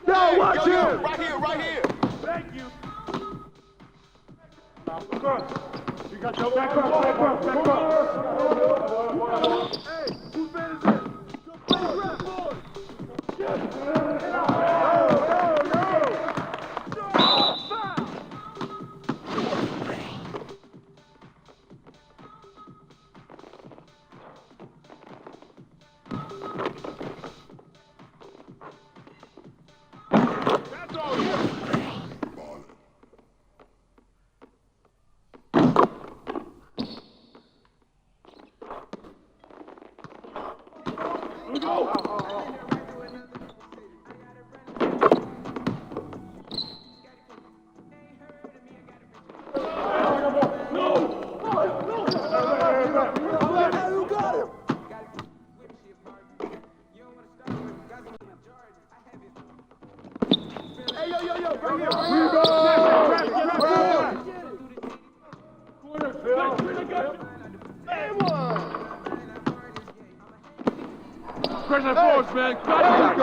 Yo, watch yo, him! right here, right here. Thank you. You got your back up, back up, back up. Hey, whose man is this? Go play the rap, boy. Yes. That's all you. Go! Hey, yo, right here, Pressure force, man. Got it.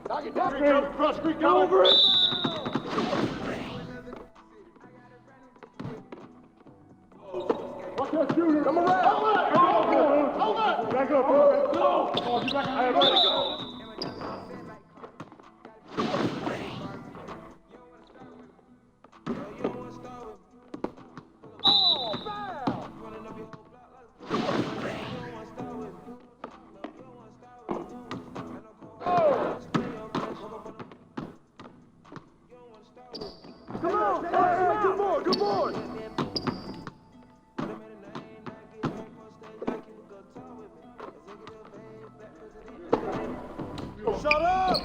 Knock it down. Cross creek over it. Watch that shooter. Come around. Hold it. Back up. Go. Oh, get back. I ready to go. Come on! Hey, good boy, good boy! Shut up!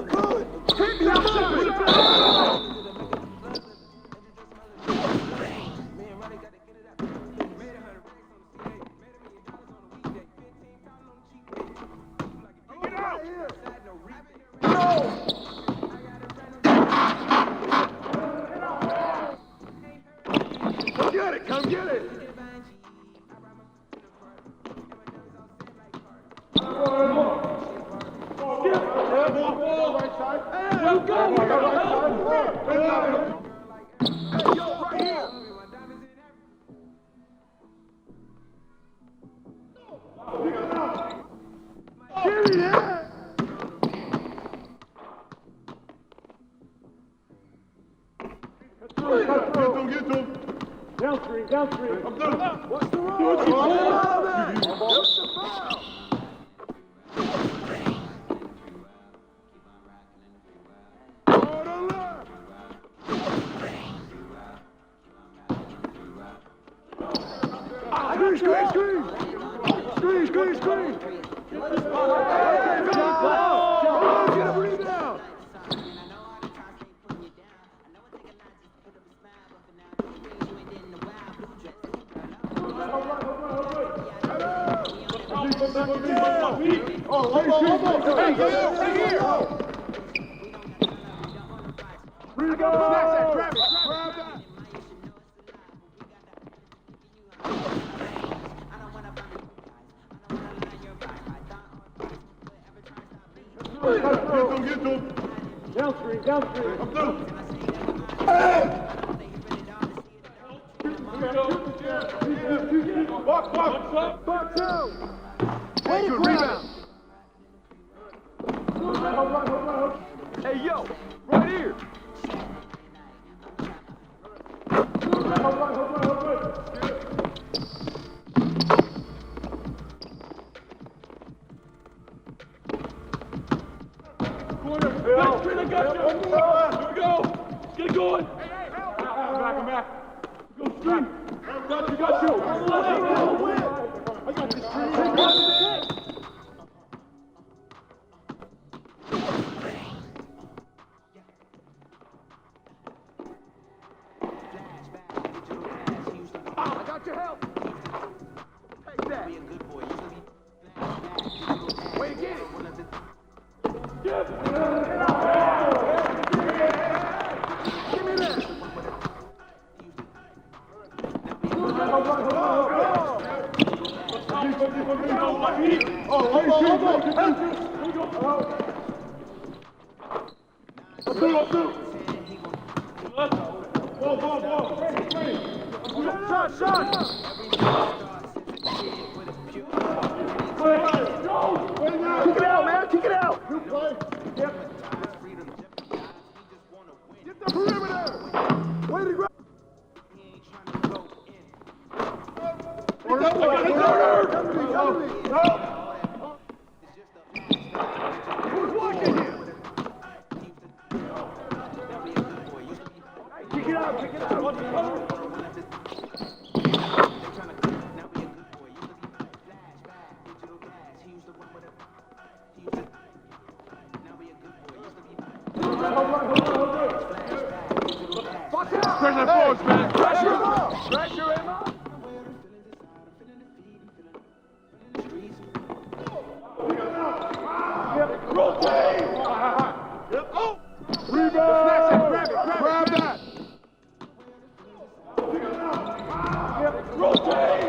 Good! Keep me up! Come get it! Downstream. I'm through. What's the road? Get out of there! What's the foul? On the left! Screen! Hey, get a rebound! Right here! Free to go! Grab that! Get to him! Downstream! I'm through! Hey! Box out! Hey, good rebound! Hey, yo! Right here! Corner, Phil! Here we go! Get it going! Hey, help! Back. Go street! Got you! I got this street! I got your help! Take that! Way to get it! Give me that! Kick it out, man. Kick it out. You play. Yep. Get the perimeter. Way to grab. Who's watching here? Kick it out. Kick it out. Pressure forwards, man. Pressure him up. Pressure him up. Rotate. Yep. Oh. Rebound. Grab that. Yep. Rotate.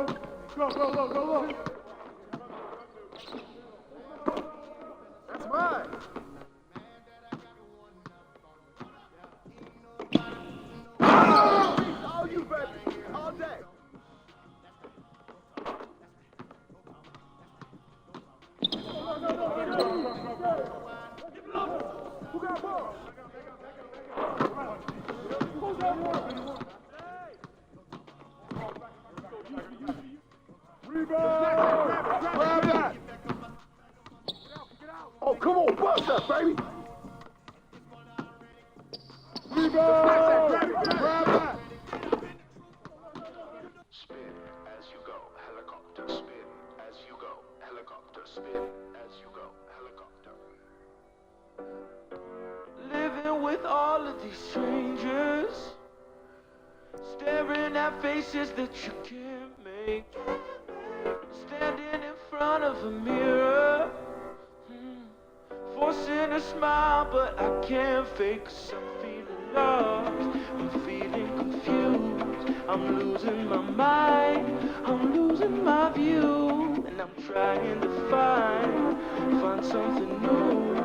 Go, go, go, go, go. That's mine. All you, baby. All day. Who got ball? Rebound! Grab that! Oh, come on, bust that, baby! Rebound! Grab that! Spin as you go, helicopter. Spin as you go, helicopter. Spin as you go, helicopter. Living with all of these strangers, staring at faces that you can't make, standing in front of a mirror, forcing a smile, but I can't fake, 'cause I'm feeling lost, I'm feeling confused, I'm losing my mind, I'm losing my view, and I'm trying to find something new,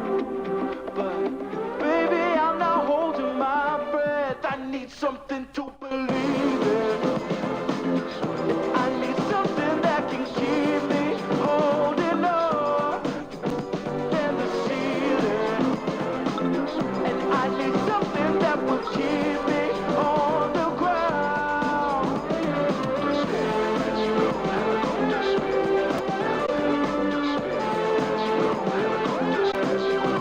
but baby, I'm not holding my breath. I need something to believe in. I need something that can keep me holding on in the ceiling. And I need something that will keep me on the ground. As you go, helicopter. Spin as you go, helicopter. As you go,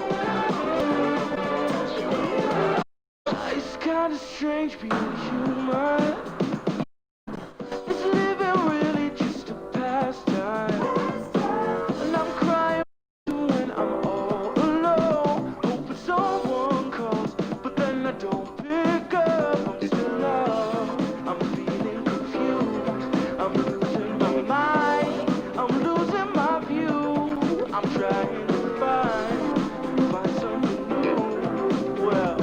It's kinda strange being human. Is living really just a pastime? And I'm crying when I'm all alone, hoping someone calls, but then I don't pick up. I'm still lost, I'm feeling confused, I'm losing my mind, I'm losing my view, I'm trying to find something new. Well,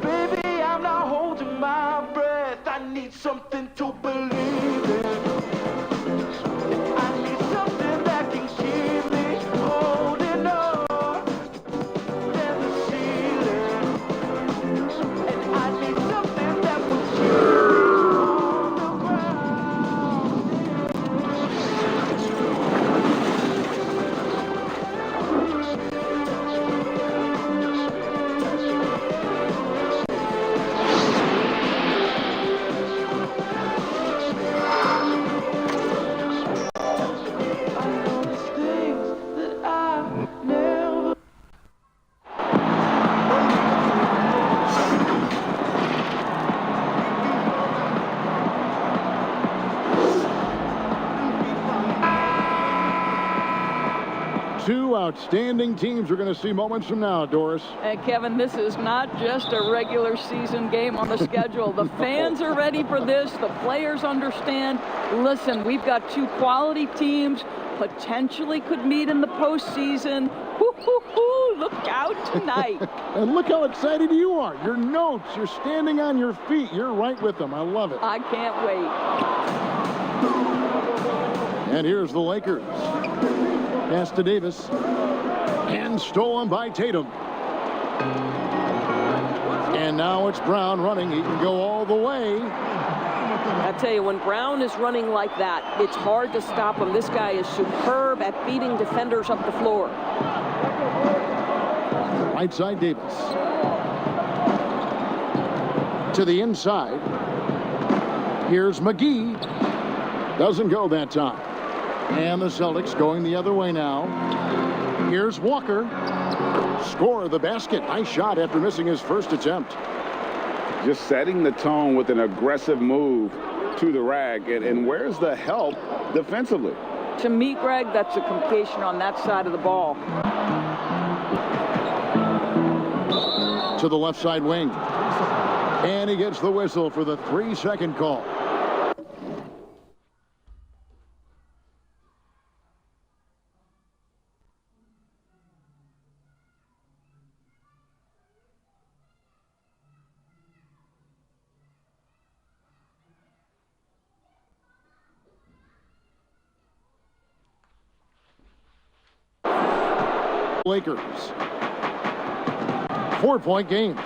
baby, I'm not holding my breath. I need something to believe in. I need something that can keep me holding on in the ceiling. And I need something that will keep me on the I notice things that I never. Two outstanding teams we're going to see moments from now, Doris. And Kevin, this is not just a regular season game on the schedule. The fans are ready for this. The players understand. Listen, we've got two quality teams, potentially could meet in the postseason. Hoo-hoo-hoo, look out tonight. And look how excited you are. Your notes, you're standing on your feet. You're right with them. I love it. I can't wait. And here's the Lakers. Pass to Davis. And stolen by Tatum. And now it's Brown running. He can go all the way. I tell you, when Brown is running like that, it's hard to stop him. This guy is superb at beating defenders up the floor. Right side Davis. To the inside. Here's McGee. Doesn't go that time. And the Celtics going the other way now. Here's Walker. Score the basket. Nice shot after missing his first attempt. Just setting the tone with an aggressive move to the rack. And where's the help defensively? To me, Greg, that's a completion on that side of the ball. To the left side wing. And he gets the whistle for the 3-second call. Lakers. 4-point game.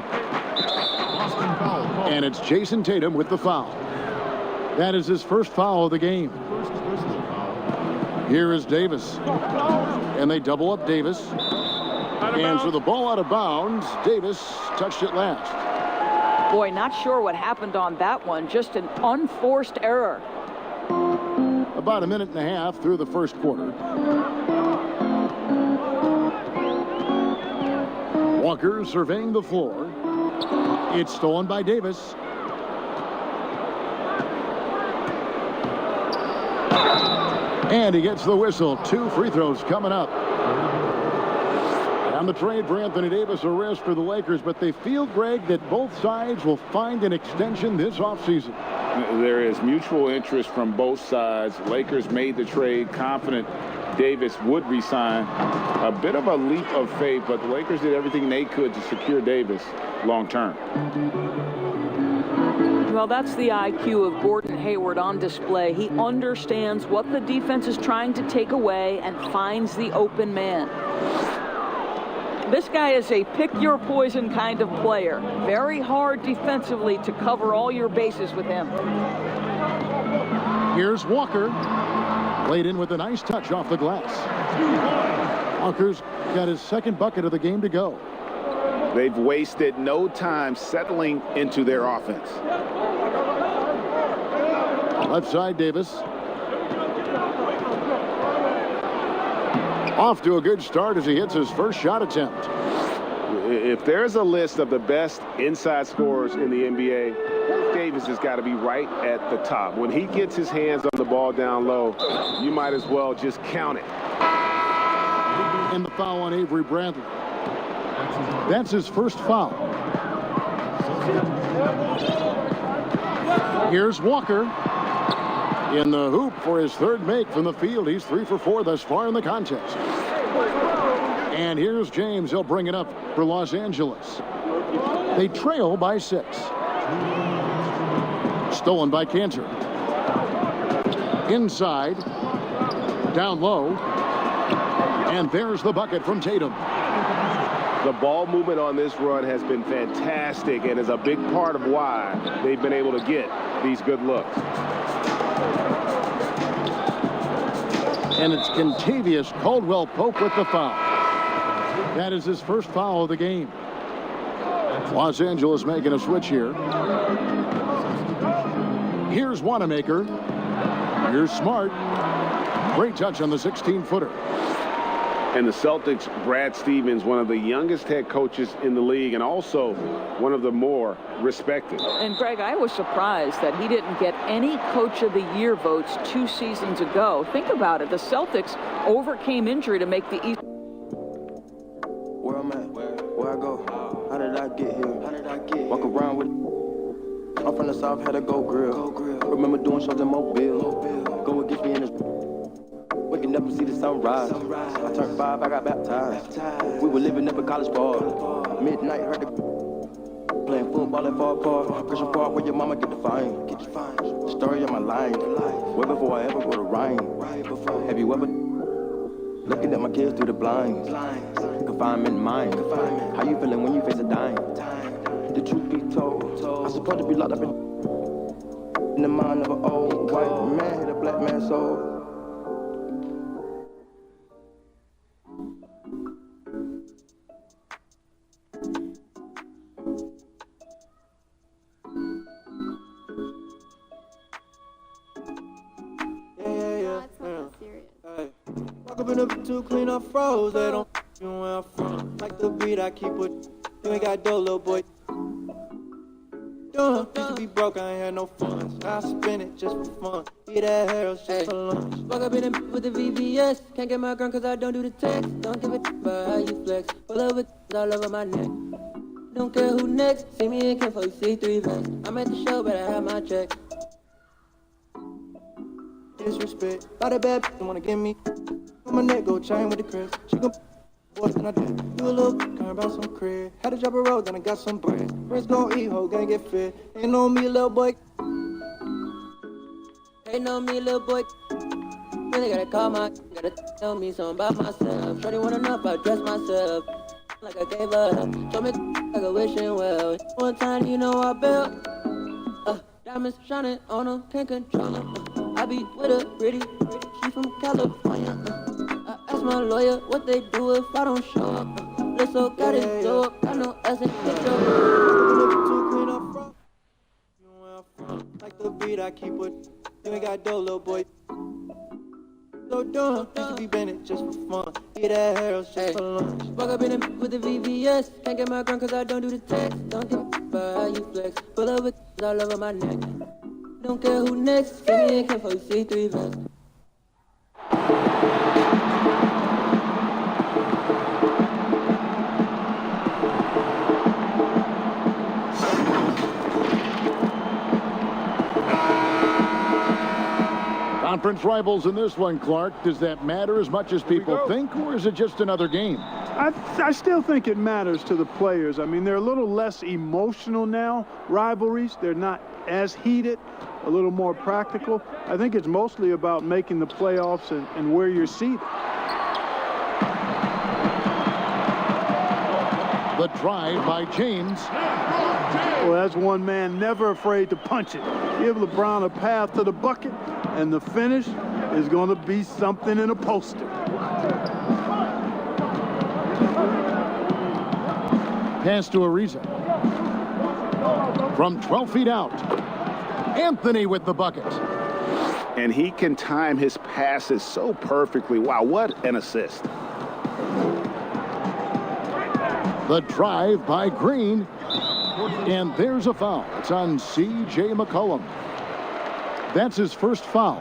And it's Jason Tatum with the foul. That is his first foul of the game. Here is Davis. And they double up Davis. And for the ball out of bounds, Davis touched it last. Boy, not sure what happened on that one. Just an unforced error. About a minute and a half through the first quarter. Walker surveying the floor. It's stolen by Davis. And he gets the whistle. 2 free throws coming up. And the trade for Anthony Davis, a risk for the Lakers, but they feel, Greg, that both sides will find an extension this offseason. There is mutual interest from both sides. Lakers made the trade confident Davis would resign. A bit of a leap of faith, but the Lakers did everything they could to secure Davis long term. Well, that's the IQ of Gordon Hayward on display. He understands what the defense is trying to take away and finds the open man. This guy is a pick-your-poison kind of player. Very hard defensively to cover all your bases with him. Here's Walker. Laid in with a nice touch off the glass. Walker's got his second bucket of the game to go. They've wasted no time settling into their offense. Left side, Davis. Off to a good start as he hits his first shot attempt. If there's a list of the best inside scorers in the NBA, Davis has got to be right at the top. When he gets his hands on the ball down low, you might as well just count it. And the foul on Avery Bradley. That's his first foul. Here's Walker. In the hoop for his third make from the field. He's 3 for 4 thus far in the contest. And here's James. He'll bring it up for Los Angeles. They trail by 6. Stolen by Cantor. Inside. Down low. And there's the bucket from Tatum. The ball movement on this run has been fantastic and is a big part of why they've been able to get these good looks. And it's Kentavious Caldwell-Pope with the foul. That is his first foul of the game. Los Angeles making a switch here. Here's Wanamaker. Here's Smart. Great touch on the 16-footer. And the Celtics, Brad Stevens, one of the youngest head coaches in the league and also one of the more respected. And Greg, I was surprised that he didn't get any Coach of the Year votes 2 seasons ago. Think about it. The Celtics overcame injury to make the East. Where I'm at, where I go, how did I get here? Walk around with. I'm from the South, had to go grill. Remember doing shows in Mobile. Go against me in this. We can never see the sunrise. I turned 5, I got baptized. We were living up a college bar. Midnight, heard the playing football at Far Park. Christian Park, where your mama get the fine. Story of my life. Way before I ever wrote a rhyme. Have you ever looking at my kids through the blinds? Confinement mind. How you feeling when you face a dime? The truth be told, I'm supposed to be locked up in the mind of an old white man, hit a black man's soul. Too clean up froze, they don't you where I'm from. Like the beat I keep with you ain't got dough, little boy. Used to be broke, I ain't had no funds. I spend it just for fun. Eat that hair shit for lunch. Fuck up in the with the VVS. Can't get my gun cause I don't do the text. Don't give a about how you flex. Pull up with all over my neck. Don't care who next. See me in Ken for C3 vest. I'm at the show, but I have my check. Disrespect. By the bad bitch wanna give me. My neck go chain with the crest. She gon' boy than I did. You a little care about some crib. Had to drop a road, then I got some bread. Friends gon' eat, hoe gonna get fit. Ain't on me, little boy. Ain't on me, little boy. Really gotta call gotta tell me something about myself. Shorty wanna know if I dress myself like I gave her up. Told me like a wishing well. One time, you know I built. Diamonds shining on them, can't control them. I be with a pretty, she from California. I asked my lawyer what they do if I don't show up. Let's all got it dope, got no ass and get your. Like the beat I keep with. You ain't got dough, little boy. So dumb, you should be Bennett just for fun. Eat that Harold's just for lunch. Walk up in the with the VVS. Can't get my gun cause I don't do the text. Don't give a about how you flex. Pull up with all over my neck. Don't care who next. Give me a can for C3 vest. Conference rivals in this one, Clark. Does that matter as much as people think, or is it just another game? I still think it matters to the players. I mean, they're a little less emotional now, rivalries. They're not as heated, a little more practical. I think it's mostly about making the playoffs and where you're seated. The drive by James. Well, that's one man never afraid to punch it. Give LeBron a path to the bucket, and the finish is going to be something in a poster. Pass to Ariza. From 12 feet out. Anthony with the bucket. And he can time his passes so perfectly. Wow, what an assist. The drive by Green. And there's a foul. It's on C.J. McCollum. That's his first foul.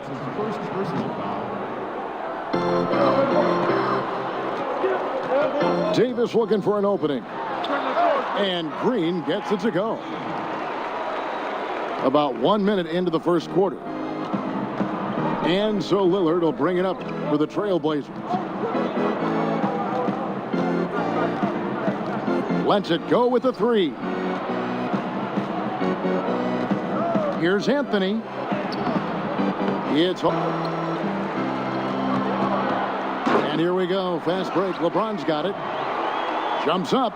Davis looking for an opening. And Green gets it to go. About 1 minute into the first quarter. And so Lillard will bring it up for the Trailblazers. Lets it go with the three. Here's Anthony. It's home. And here we go. Fast break. LeBron's got it. Jumps up.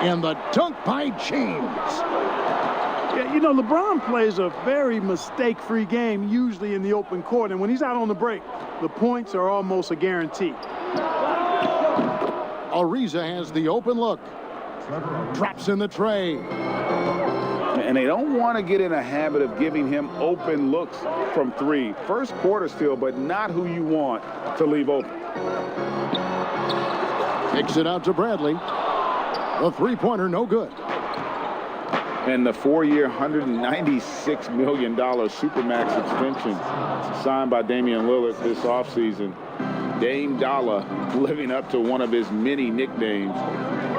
And the dunk by James. Yeah, you know, LeBron plays a very mistake-free game, usually in the open court. And when he's out on the break, the points are almost a guarantee. Ariza has the open look. Drops in the tray. And they don't want to get in a habit of giving him open looks from three. First quarter still, but not who you want to leave open. Kicks it out to Bradley. The three-pointer, no good. And the 4-year, $196 million Supermax extension signed by Damian Lillard this offseason. Dame Dollar living up to one of his many nicknames,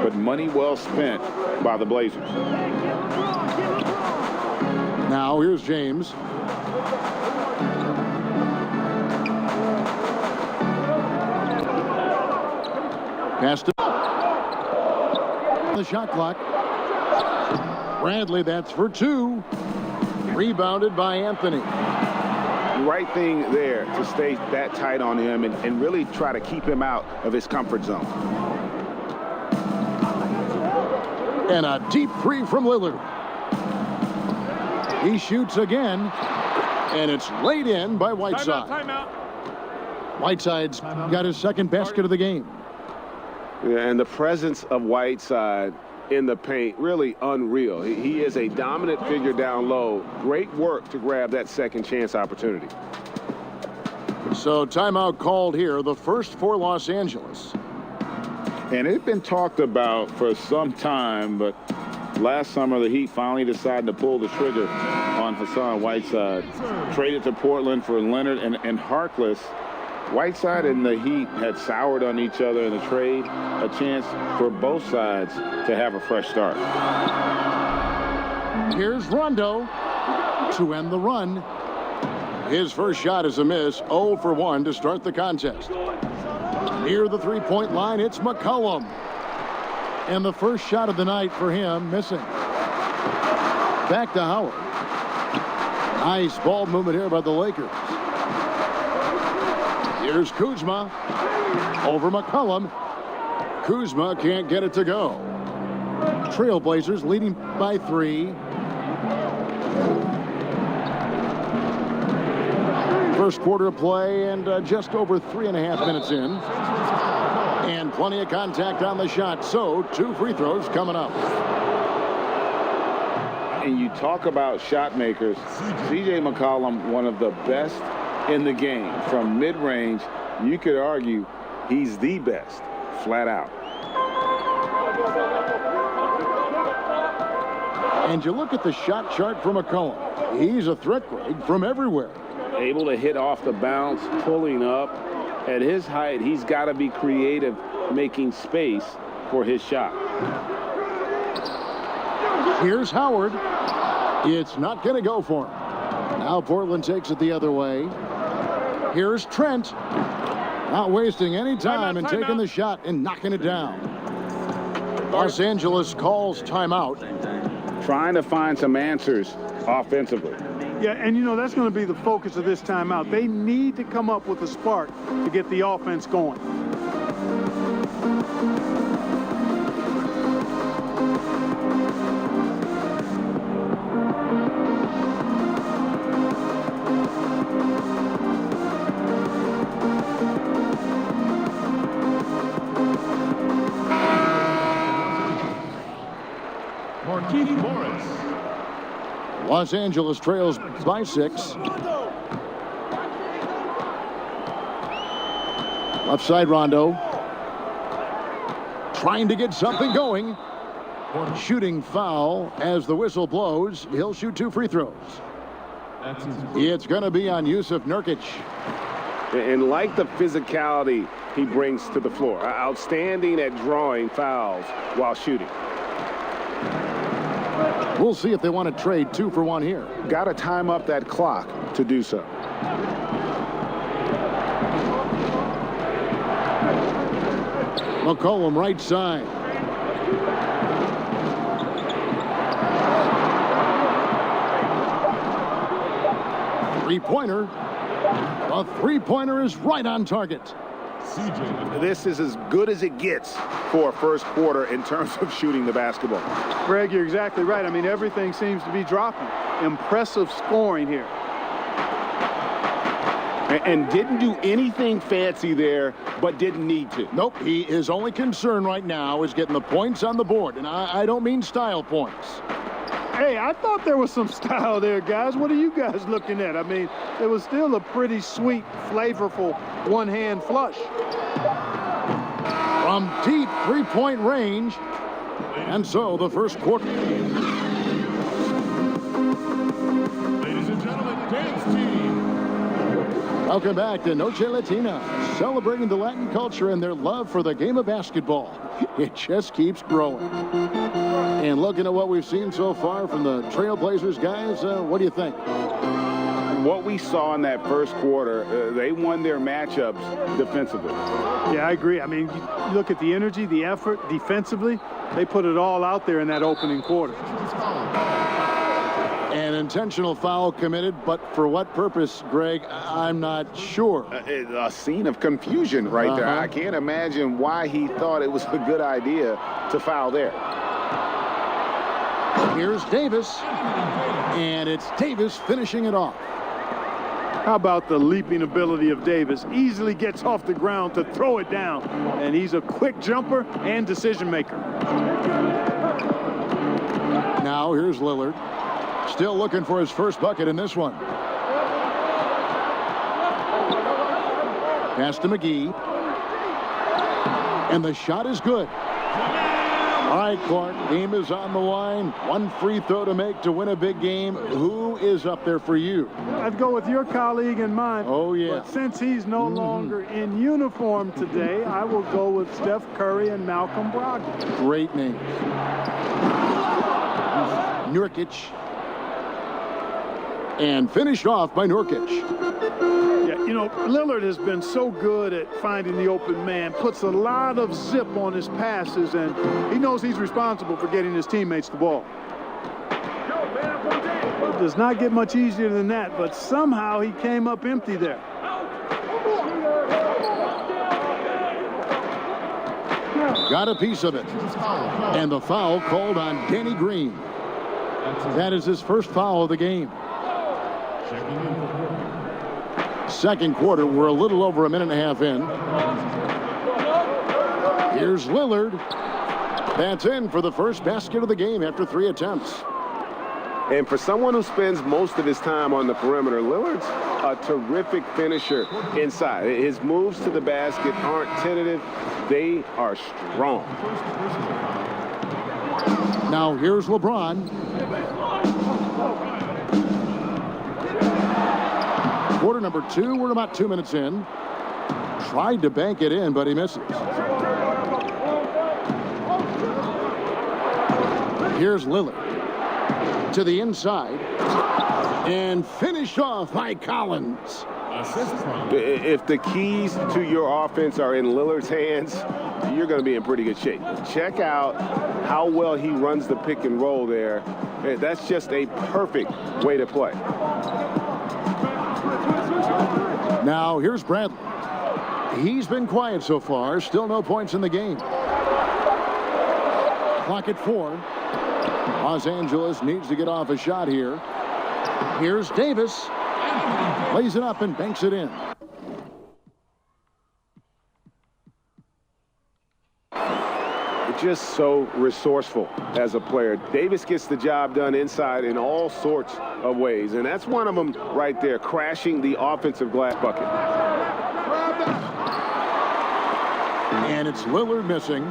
but money well spent by the Blazers. Now here's James. Passed it. The shot clock. Bradley, that's for two. Rebounded by Anthony. Right thing there to stay that tight on him and really try to keep him out of his comfort zone. And a deep three from Lillard. He shoots again, and it's laid in by Whiteside. Timeout. Whiteside's got his second basket of the game. Yeah, and the presence of Whiteside in the paint, really unreal. He is a dominant figure down low. Great work to grab that second chance opportunity. So timeout called here, the first for Los Angeles. And it's been talked about for some time, but last summer the Heat finally decided to pull the trigger on Hassan Whiteside. Traded to Portland for Leonard and Harkless. Whiteside and the Heat had soured on each other in the trade, a chance for both sides to have a fresh start. Here's Rondo to end the run. His first shot is a miss, 0 for 1 to start the contest. Near the three-point line, it's McCollum. And the first shot of the night for him, missing. Back to Howard. Nice ball movement here by the Lakers. Here's Kuzma over McCollum. Kuzma can't get it to go. Trailblazers leading by 3. First quarter of play and just over 3.5 minutes in. And plenty of contact on the shot. So 2 free throws coming up. And you talk about shot makers. C.J. McCollum, one of the best in the game. From mid-range, you could argue he's the best, flat out. And you look at the shot chart for McCollum. He's a threat, Greg, from everywhere. Able to hit off the bounce, pulling up. At his height, he's got to be creative, making space for his shot. Here's Howard. It's not going to go for him. Now Portland takes it the other way. Here's Trent. Not wasting any time and taking the shot and knocking it down. Los Angeles calls timeout. Trying to find some answers offensively. Yeah, and you know, that's going to be the focus of this timeout. They need to come up with a spark to get the offense going. Markieff Morris. Los Angeles trails by 6. Left side Rondo. Trying to get something going. Shooting foul as the whistle blows. He'll shoot 2 free throws. It's going to be on Jusuf Nurkic. And like the physicality he brings to the floor. Outstanding at drawing fouls while shooting. We'll see if they want to trade 2 for 1 here. Got to time up that clock to do so. McCollum right side. Three-pointer. A three-pointer is right on target. This is as good as it gets for a first quarter in terms of shooting the basketball. Greg, you're exactly right. I mean, everything seems to be dropping. Impressive scoring here. And didn't do anything fancy there, but didn't need to. Nope, his only concern right now is getting the points on the board. And I don't mean style points. Hey, I thought there was some style there, guys. What are you guys looking at? I mean, it was still a pretty sweet, flavorful one-hand flush. From deep three-point range. And so the first quarter. Ladies and gentlemen, dance team. Welcome back to Noche Latina, celebrating the Latin culture and their love for the game of basketball. It just keeps growing. And looking at what we've seen so far from the Trailblazers, guys, what do you think? What we saw in that first quarter, they won their matchups defensively. Yeah, I agree. I mean, you look at the energy, the effort defensively, they put it all out there in that opening quarter. An intentional foul committed, but for what purpose, Greg, I'm not sure. A scene of confusion right there. I can't imagine why he thought it was a good idea to foul there. Here's Davis, and it's Davis finishing it off. How about the leaping ability of Davis? Easily gets off the ground to throw it down, and he's a quick jumper and decision maker. Now here's Lillard. Still looking for his first bucket in this one. Pass to McGee. And the shot is good. All right, Clark, game is on the line. One free throw to make to win a big game. Who is up there for you? I'd go with your colleague and mine. Oh, yeah. But since he's no longer in uniform today, I will go with Steph Curry and Malcolm Brogdon. Great names. Nurkic. And finished off by Nurkic. Yeah, you know, Lillard has been so good at finding the open man, puts a lot of zip on his passes, and he knows he's responsible for getting his teammates the ball. It does not get much easier than that, but somehow he came up empty there. got a piece of it. And the foul called on Danny Green. That is his first foul of the game. Second quarter, we're a little over a minute and a half in. Here's Lillard. That's in for the first basket of the game after 3 attempts. And for someone who spends most of his time on the perimeter, Lillard's a terrific finisher inside. His moves to the basket aren't tentative. They are strong. Now here's LeBron. Quarter number 2, we're about 2 minutes in. Tried to bank it in, but he misses. Here's Lillard to the inside and finished off by Collins. If the keys to your offense are in Lillard's hands, you're going to be in pretty good shape. Check out how well he runs the pick and roll there. That's just a perfect way to play. Now here's Bradley. He's been quiet so far. Still no points in the game. Clock at 4. Los Angeles needs to get off a shot here. Here's Davis. Lays it up and banks it in. Just so resourceful as a player. Davis gets the job done inside in all sorts of ways, and that's one of them right there, crashing the offensive glass bucket. And it's Lillard missing.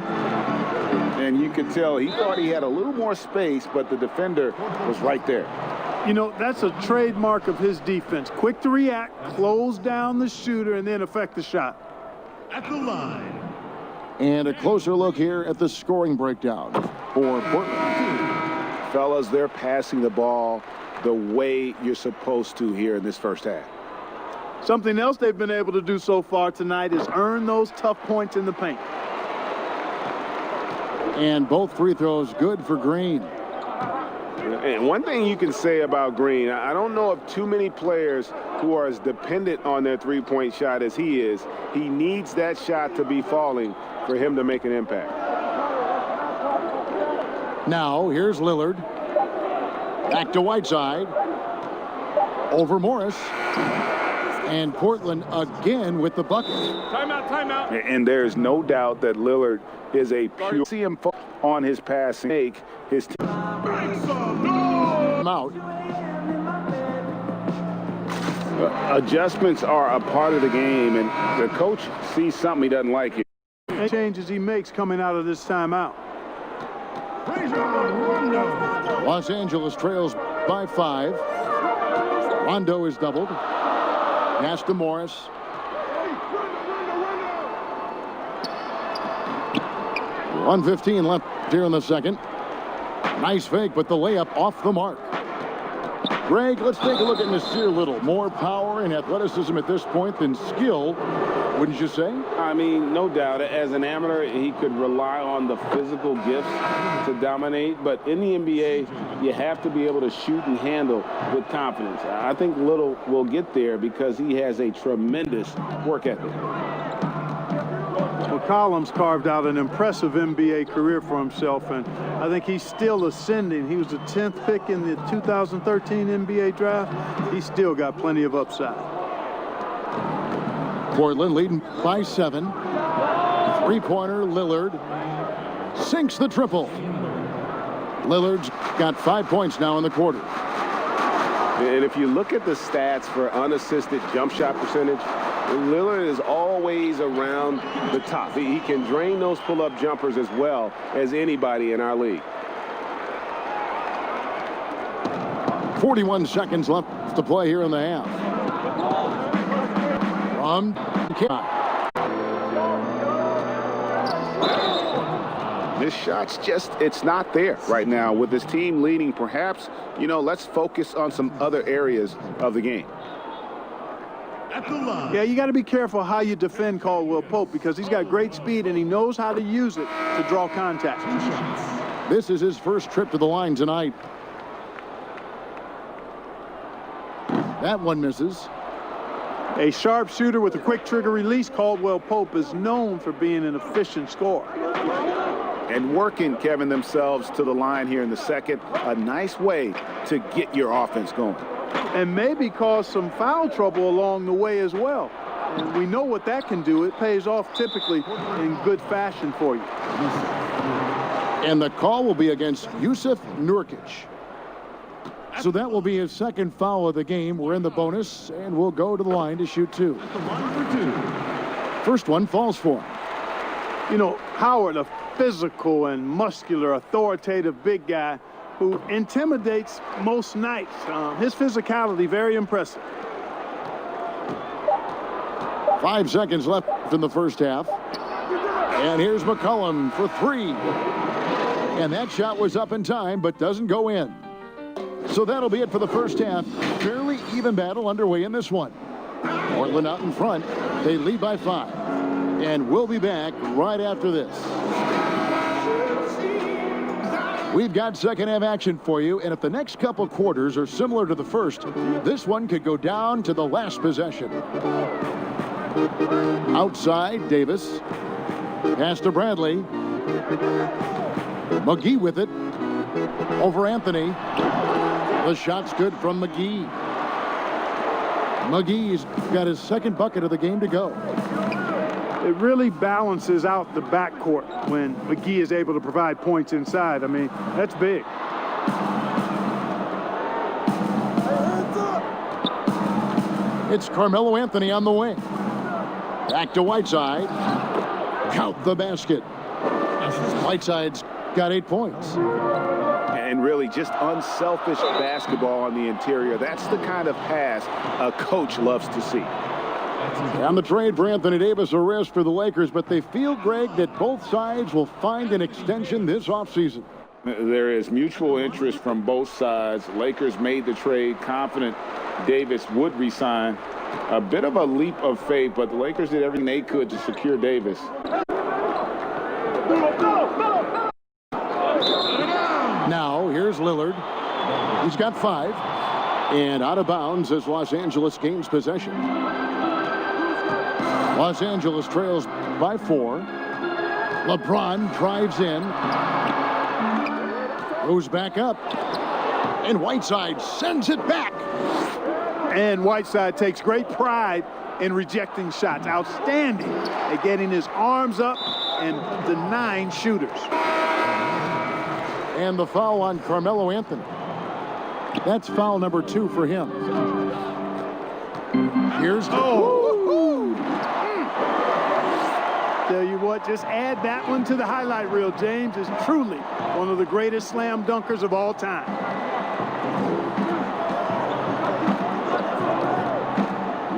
And you could tell he thought he had a little more space, but the defender was right there. You know, that's a trademark of his defense. Quick to react, close down the shooter, and then affect the shot. At the line. And a closer look here at the scoring breakdown for Portland. Fellas, they're passing the ball the way you're supposed to here in this first half. Something else they've been able to do so far tonight is earn those tough points in the paint. And both free throws good for Green. And one thing you can say about Green, I don't know of too many players who are as dependent on their three-point shot as he is. He needs that shot to be falling for him to make an impact. Now here's Lillard. Back to Whiteside. Over Morris. And Portland again with the bucket. Timeout, timeout. And there's no doubt that Lillard is a pure. See him on his passing. Make his team out. Adjustments are a part of the game, and the coach sees something he doesn't like here. And changes he makes coming out of this timeout. Los Angeles trails by 5. Rondo is doubled. Pass to Morris. .115 left here in the second. Nice fake, but the layup off the mark. Greg, let's take a look at Nasir Little. More power and athleticism at this point than skill, wouldn't you say? I mean, no doubt. As an amateur, he could rely on the physical gifts to dominate. But in the NBA, you have to be able to shoot and handle with confidence. I think Little will get there because he has a tremendous work ethic. Well, Collins carved out an impressive NBA career for himself, and I think he's still ascending. He was the 10th pick in the 2013 NBA draft. He's still got plenty of upside. Portland leading by 7. Three-pointer, Lillard sinks the triple. Lillard's got 5 points now in the quarter. And if you look at the stats for unassisted jump shot percentage, Lillard is always around the top. He can drain those pull-up jumpers as well as anybody in our league. 41 seconds left to play here in the half. From This shot's just, it's not there right now. With this team leading, perhaps, you know, let's focus on some other areas of the game. Yeah, you got to be careful how you defend Caldwell Pope because he's got great speed and he knows how to use it to draw contact. This is his first trip to the line tonight. That one misses. A sharpshooter with a quick trigger release, Caldwell Pope is known for being an efficient scorer. And working, Kevin, themselves to the line here in the second. A nice way to get your offense going. And maybe cause some foul trouble along the way as well. And we know what that can do. It pays off typically in good fashion for you. And the call will be against Jusuf Nurkic. So that will be his second foul of the game. We're in the bonus, and we'll go to the line to shoot two. First one falls for him. You know, Howard, a physical and muscular, authoritative big guy who intimidates most nights. His physicality, very impressive. 5 seconds left in the first half. And here's McCollum for three. And that shot was up in time, but doesn't go in. So that'll be it for the first half. Fairly even battle underway in this one. Portland out in front. They lead by 5. And we'll be back right after this. We've got second half action for you, and if the next couple quarters are similar to the first, this one could go down to the last possession. Outside, Davis. Pass to Bradley. McGee with it. Over Anthony. The shot's good from McGee. McGee's got his second bucket of the game to go. It really balances out the backcourt when McGee is able to provide points inside. I mean, that's big. It's Carmelo Anthony on the wing. Back to Whiteside. Count the basket. Whiteside's got 8 points. And really just unselfish basketball on the interior. That's the kind of pass a coach loves to see. And the trade for Anthony Davis, a risk for the Lakers, but they feel, Greg, that both sides will find an extension this offseason. There is mutual interest from both sides. Lakers made the trade, confident Davis would resign. A bit of a leap of faith, but the Lakers did everything they could to secure Davis. Now, here's Lillard. He's got 5. And out of bounds as Los Angeles gains possession. Los Angeles trails by 4. LeBron drives in. Goes back up. And Whiteside sends it back. And Whiteside takes great pride in rejecting shots. Outstanding at getting his arms up and denying shooters. And the foul on Carmelo Anthony. That's foul number 2 for him. Here's Tell you what, just add that one to the highlight reel. James is truly one of the greatest slam dunkers of all time.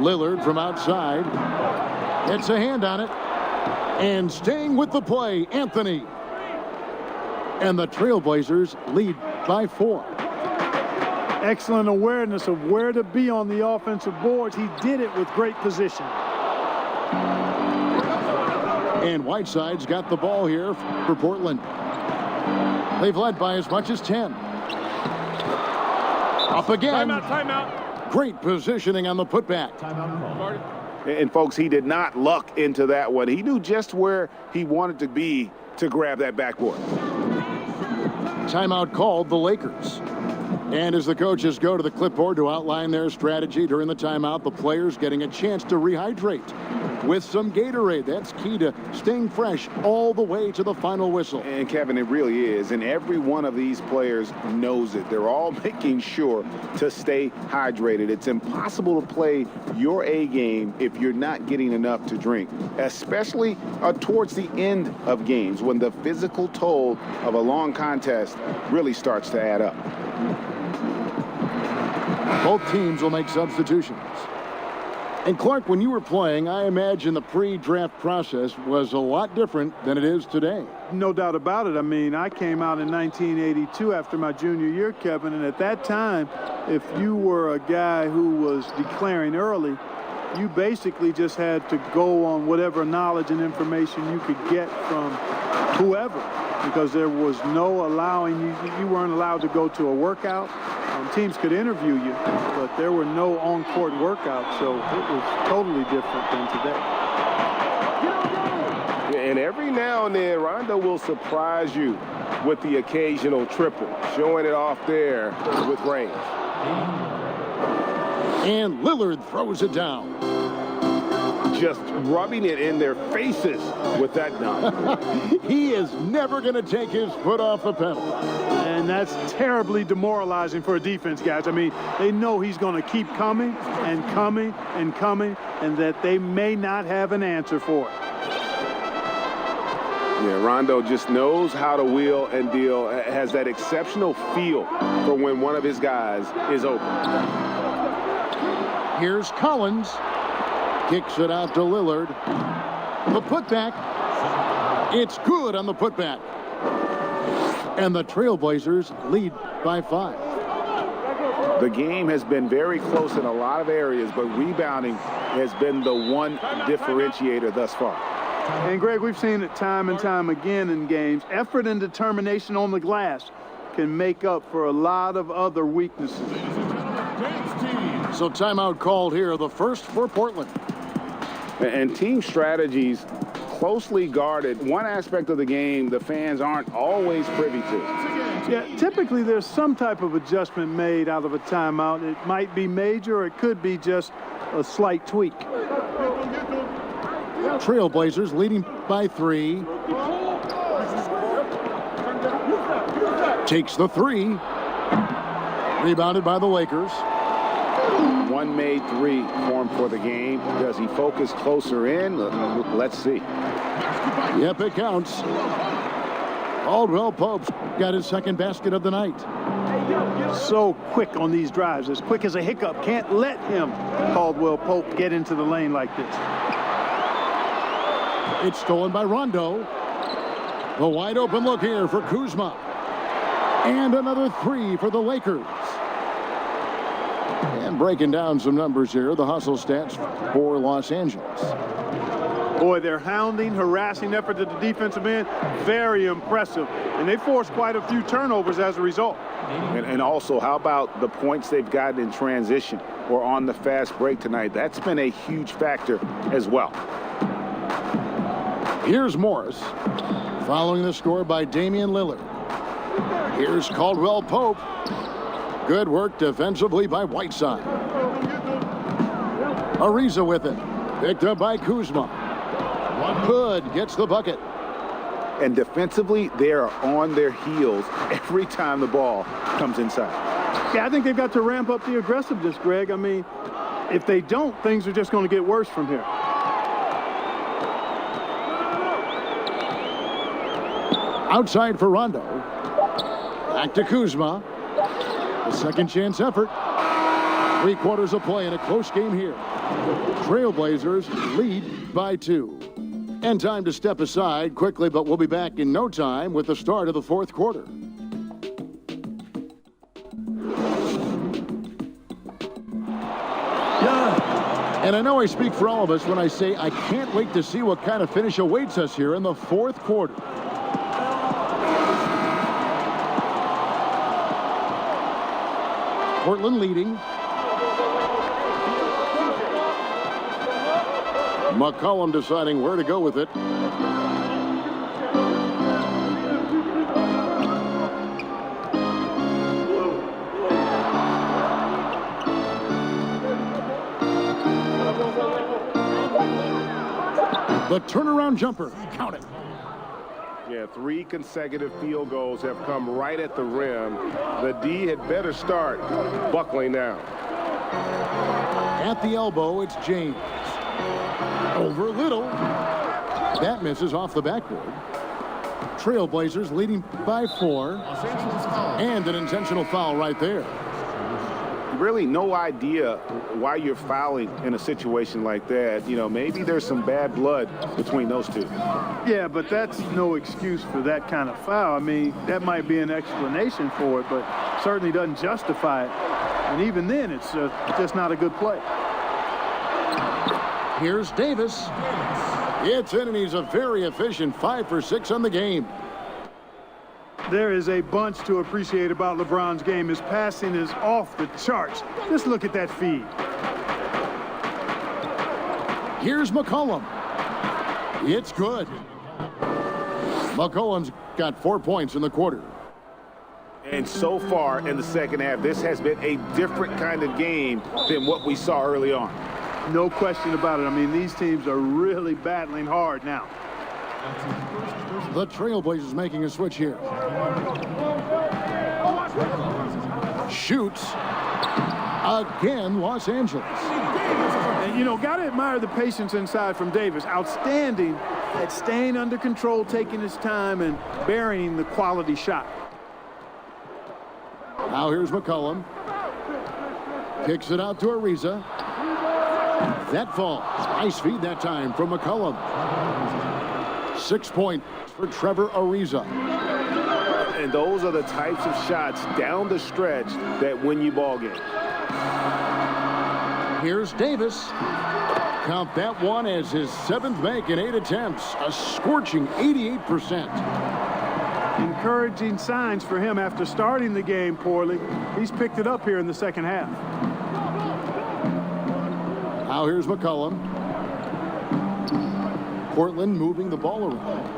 Lillard from outside. Gets a hand on it. And staying with the play, Anthony. And the Trailblazers lead by 4. Excellent awareness of where to be on the offensive boards. He did it with great position. And Whiteside's got the ball here for Portland. They've led by as much as 10. Up again. Timeout. Great positioning on the putback. And folks, he did not luck into that one. He knew just where he wanted to be to grab that backboard. Timeout called the Lakers. And as the coaches go to the clipboard to outline their strategy during the timeout, the players getting a chance to rehydrate with some Gatorade. That's key to staying fresh all the way to the final whistle. And Kevin, it really is. And every one of these players knows it. They're all making sure to stay hydrated. It's impossible to play your A game if you're not getting enough to drink, especially towards the end of games when the physical toll of a long contest really starts to add up. Both teams will make substitutions. And Clark, when you were playing, I imagine the pre-draft process was a lot different than it is today. No doubt about it. I mean, I came out in 1982 after my junior year, Kevin, and at that time, if you were a guy who was declaring early, you basically just had to go on whatever knowledge and information you could get from whoever, because there was no allowing you weren't allowed to go to a workout. teams could interview you, but there were no on-court workouts, so it was totally different than today. And every now and then, Rondo will surprise you with the occasional triple, showing it off there with range. And Lillard throws it down. Just rubbing it in their faces with that dunk. He is never going to take his foot off the pedal. And that's terribly demoralizing for a defense, guys. I mean, they know he's going to keep coming and coming and coming, and that they may not have an answer for it. Yeah, Rondo just knows how to wheel and deal, has that exceptional feel for when one of his guys is open. Here's Collins. Kicks it out to Lillard. The putback. It's good on the putback. And the Trailblazers lead by 5. The game has been very close in a lot of areas, but rebounding has been the one differentiator thus far. And, Greg, we've seen it time and time again in games. Effort and determination on the glass can make up for a lot of other weaknesses. So timeout called here, the first for Portland. And team strategies closely guarded. One aspect of the game the fans aren't always privy to. Yeah, typically there's some type of adjustment made out of a timeout. It might be major, or it could be just a slight tweak. Trailblazers leading by 3. Takes the 3. Rebounded by the Lakers. One made 3 for him for the game. Does he focus closer in? Let's see. Yep, it counts. Caldwell Pope's got his second basket of the night. So quick on these drives, as quick as a hiccup. Can't let him, Caldwell Pope, get into the lane like this. It's stolen by Rondo. The wide open look here for Kuzma. And another 3 for the Lakers. And breaking down some numbers here, the hustle stats for Los Angeles. Boy, their hounding, harassing effort at the defensive end, very impressive. And they forced quite a few turnovers as a result. And also, how about the points they've gotten in transition or on the fast break tonight? That's been a huge factor as well. Here's Morris, following the score by Damian Lillard. Here's Caldwell Pope. Good work defensively by Whiteside. Ariza with it. Picked up by Kuzma. Hood gets the bucket. And defensively, they are on their heels every time the ball comes inside. Yeah, I think they've got to ramp up the aggressiveness, Greg. I mean, if they don't, things are just going to get worse from here. Outside for Rondo. Back to Kuzma. A second chance effort. 3 quarters of play in a close game here. Trailblazers lead by 2. And time to step aside quickly, but we'll be back in no time with the start of the 4th quarter. And I know I speak for all of us when I say I can't wait to see what kind of finish awaits us here in the 4th quarter. Portland leading. McCollum deciding where to go with it. The turnaround jumper. Count it. Yeah, 3 consecutive field goals have come right at the rim. The D had better start buckling down. At the elbow, it's James. Over Little. That misses off the backboard. Trailblazers leading by 4. And an intentional foul right there. Really no idea why you're fouling in a situation like that. You know, maybe there's some bad blood between those two. Yeah, but that's no excuse for that kind of foul. I mean, that might be an explanation for it, but certainly doesn't justify it. And even then, it's just not a good play. Here's Davis. It's in, and he's a very efficient 5 for 6 on the game. There is a bunch to appreciate about LeBron's game. His passing is off the charts. Just look at that feed. Here's McCollum. It's good. McCollum's got 4 points in the quarter. And so far in the second half, this has been a different kind of game than what we saw early on. No question about it. I mean, these teams are really battling hard now. The Trailblazers making a switch here. Shoots. Again, Los Angeles. And, you know, got to admire the patience inside from Davis. Outstanding at staying under control, taking his time, and burying the quality shot. Now here's McCollum. Kicks it out to Ariza. That falls. Nice feed that time from McCollum. 6 points for Trevor Ariza. And those are the types of shots down the stretch that win you ball games. Here's Davis. Count that one as his 7th make in 8 attempts. A scorching 88%. Encouraging signs for him after starting the game poorly. He's picked it up here in the second half. Now here's McCollum. Portland moving the ball around.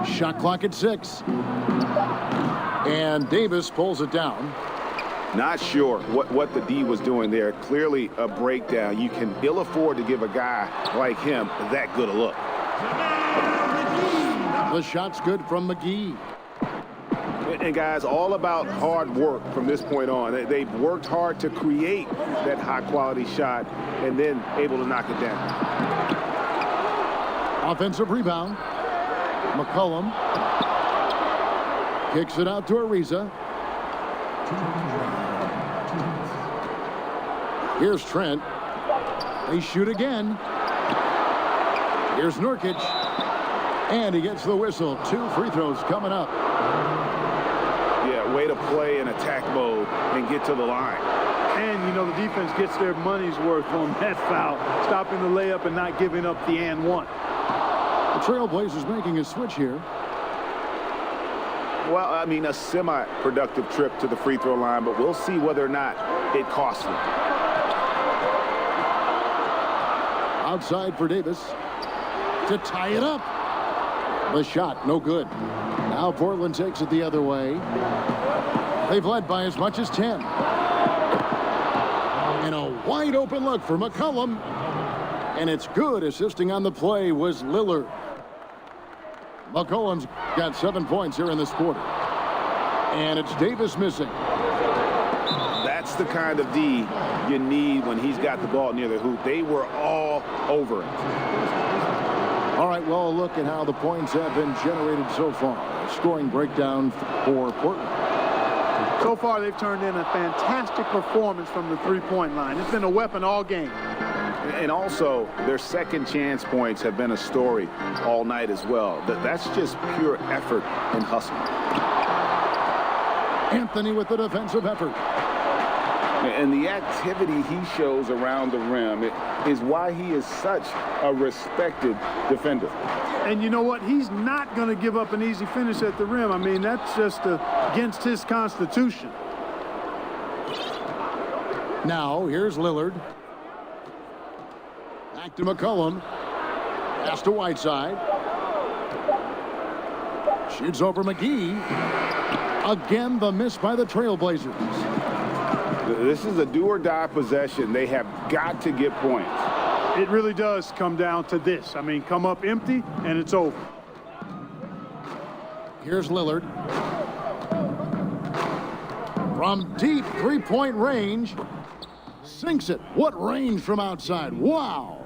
Shot clock at 6. And Davis pulls it down. Not sure what the D was doing there. Clearly a breakdown. You can ill afford to give a guy like him that good a look. The shot's good from McGee. And guys, all about hard work from this point on. They've worked hard to create that high-quality shot and then able to knock it down. Offensive rebound. McCollum kicks it out to Ariza. Here's Trent. They shoot again. Here's Nurkic. And he gets the whistle. 2 free throws coming up. Yeah, way to play in attack mode and get to the line. And, you know, the defense gets their money's worth on that foul, stopping the layup and not giving up the and one. The Trailblazers making a switch here. Well, I mean, a semi-productive trip to the free throw line, but we'll see whether or not it costs them. Outside for Davis to tie it up. The shot, no good. Now Portland takes it the other way. They've led by as much as 10. And a wide open look for McCollum. And it's good. Assisting on the play was Lillard. McCollum's got 7 points here in this quarter. And it's Davis missing. That's the kind of D you need when he's got the ball near the hoop. They were all over it. All right, well, look at how the points have been generated so far. A scoring breakdown for Portland. So far, they've turned in a fantastic performance from the three-point line. It's been a weapon all game. And also, their second chance points have been a story all night as well. That's just pure effort and hustle. Anthony with the defensive effort. And the activity he shows around the rim is why he is such a respected defender. And you know what? He's not going to give up an easy finish at the rim. I mean, that's just against his constitution. Now, here's Lillard. Back to McCollum. Pass to Whiteside. Shoots over McGee. Again, the miss by the Trailblazers. This is a do-or-die possession. They have got to get points. It really does come down to this. I mean, come up empty, and it's over. Here's Lillard. From deep three-point range. Sinks it. What range from outside. Wow.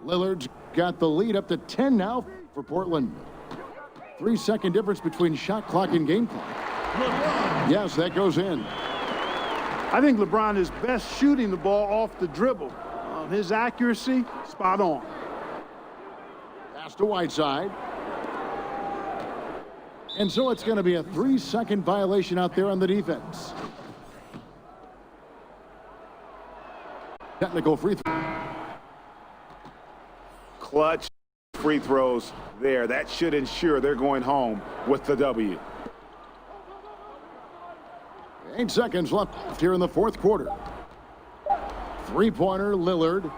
Lillard's got the lead up to 10 now for Portland. 3-second difference between shot clock and game clock. Yes, that goes in. I think LeBron is best shooting the ball off the dribble. His accuracy, spot on. Pass to Whiteside. And so it's going to be a 3-second violation out there on the defense. Technical free throw. Clutch free throws there. That should ensure they're going home with the W. 8 seconds left here in the fourth quarter. Three-pointer, Lillard.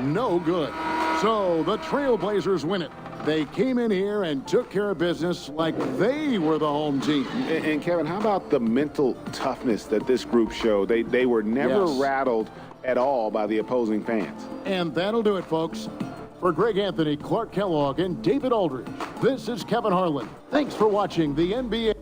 No good. So the Trailblazers win it. They came in here and took care of business like they were the home team. And Kevin, how about the mental toughness that this group showed? They were never rattled at all by the opposing fans. And that'll do it, folks. For Greg Anthony, Clark Kellogg, and David Aldridge, this is Kevin Harlan. Thanks for watching the NBA.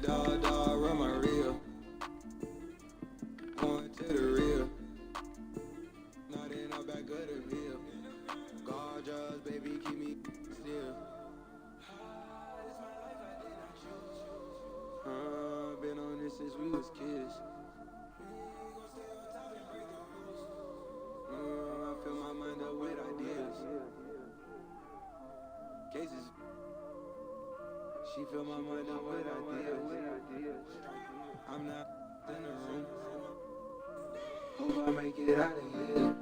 Dog, run my reel. Going to the real. Not in our back of the hill. Gorgeous, baby, keep me still. Been on this since we was kids. I fill my mind up with ideas. Cases. She fill my mind up with ideas. I'm not in the room. Hope I make it out of here.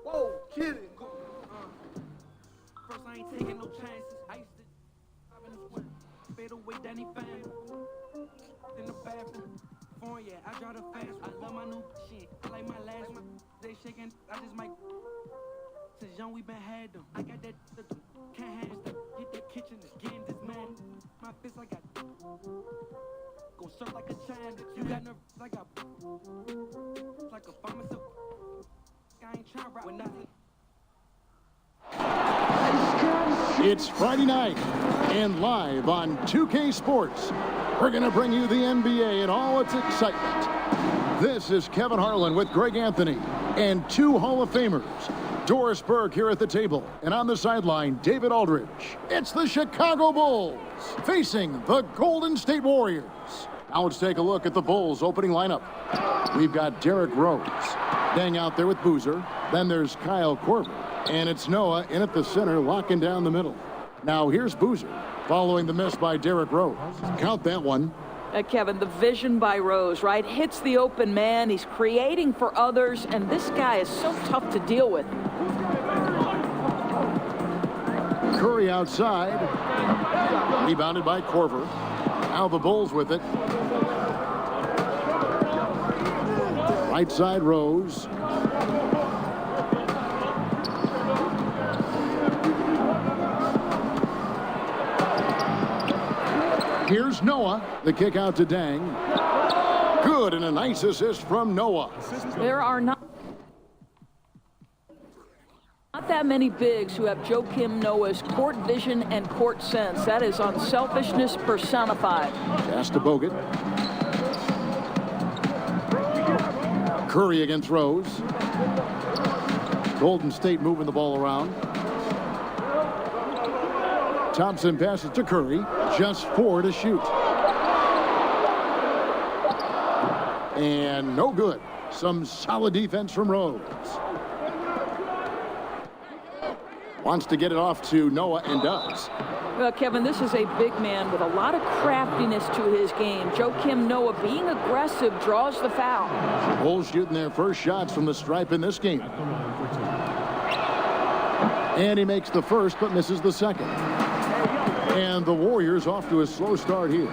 Whoa, kidding. First, I ain't taking no chances. I used to in the sweat, fade away, Danny fan. In the bathroom, phone, yeah, I drive the fast. I love my new shit. I like my last one. They shaking, I just might. Since young, we been had them. I got that, can't handle stuff. Hit the kitchen, it's getting this man. My fist, I got. Go surf like a child. You got nerves, I got. It's like a pharmacist. I ain't trying to rap when nothing. It's Friday night and live on 2K Sports. We're going to bring you the NBA and all its excitement. This is Kevin Harlan with Greg Anthony and two Hall of Famers. Doris Burke here at the table, and on the sideline, David Aldridge. It's the Chicago Bulls facing the Golden State Warriors. Now let's take a look at the Bulls opening lineup. We've got Derrick Rose. Dang out there with Boozer. Then there's Kyle Korver. And it's Noah in at the center, locking down the middle. Now here's Boozer, following the miss by Derrick Rose. Count that one. Kevin, the vision by Rose, right? Hits the open man. He's creating for others, and this guy is so tough to deal with. Curry outside. Rebounded by Korver. Now the Bulls with it. Right side, Rose. Here's Noah. The kick out to Dang. Good, and a nice assist from Noah. There are not that many bigs who have Joakim Noah's court vision and court sense. That is unselfishness personified. Pass to Bogut. Curry against Rose. Golden State moving the ball around. Thompson passes to Curry. Just 4 to shoot. And no good. Some solid defense from Rose. Wants to get it off to Noah and does. Well, Kevin, this is a big man with a lot of craftiness to his game. Joakim Noah being aggressive draws the foul. Bulls shooting their first shots from the stripe in this game. And he makes the first but misses the second. And the Warriors off to a slow start here.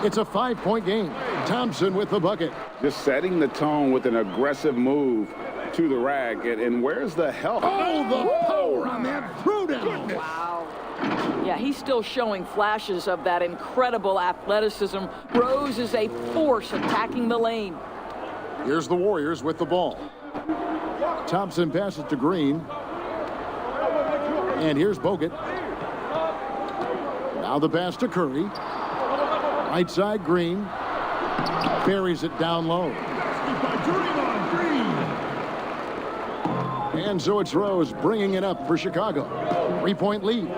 It's a 5-point game. Thompson with the bucket. Just setting the tone with an aggressive move to the rack. And where's the help? Oh, the power on that throwdown. Wow. Yeah, he's still showing flashes of that incredible athleticism. Rose is a force attacking the lane. Here's the Warriors with the ball. Thompson passes to Green. And here's Bogut. Now the pass to Curry. Right side, Green. Buries it down low. And so it's Rose bringing it up for Chicago. 3-point lead.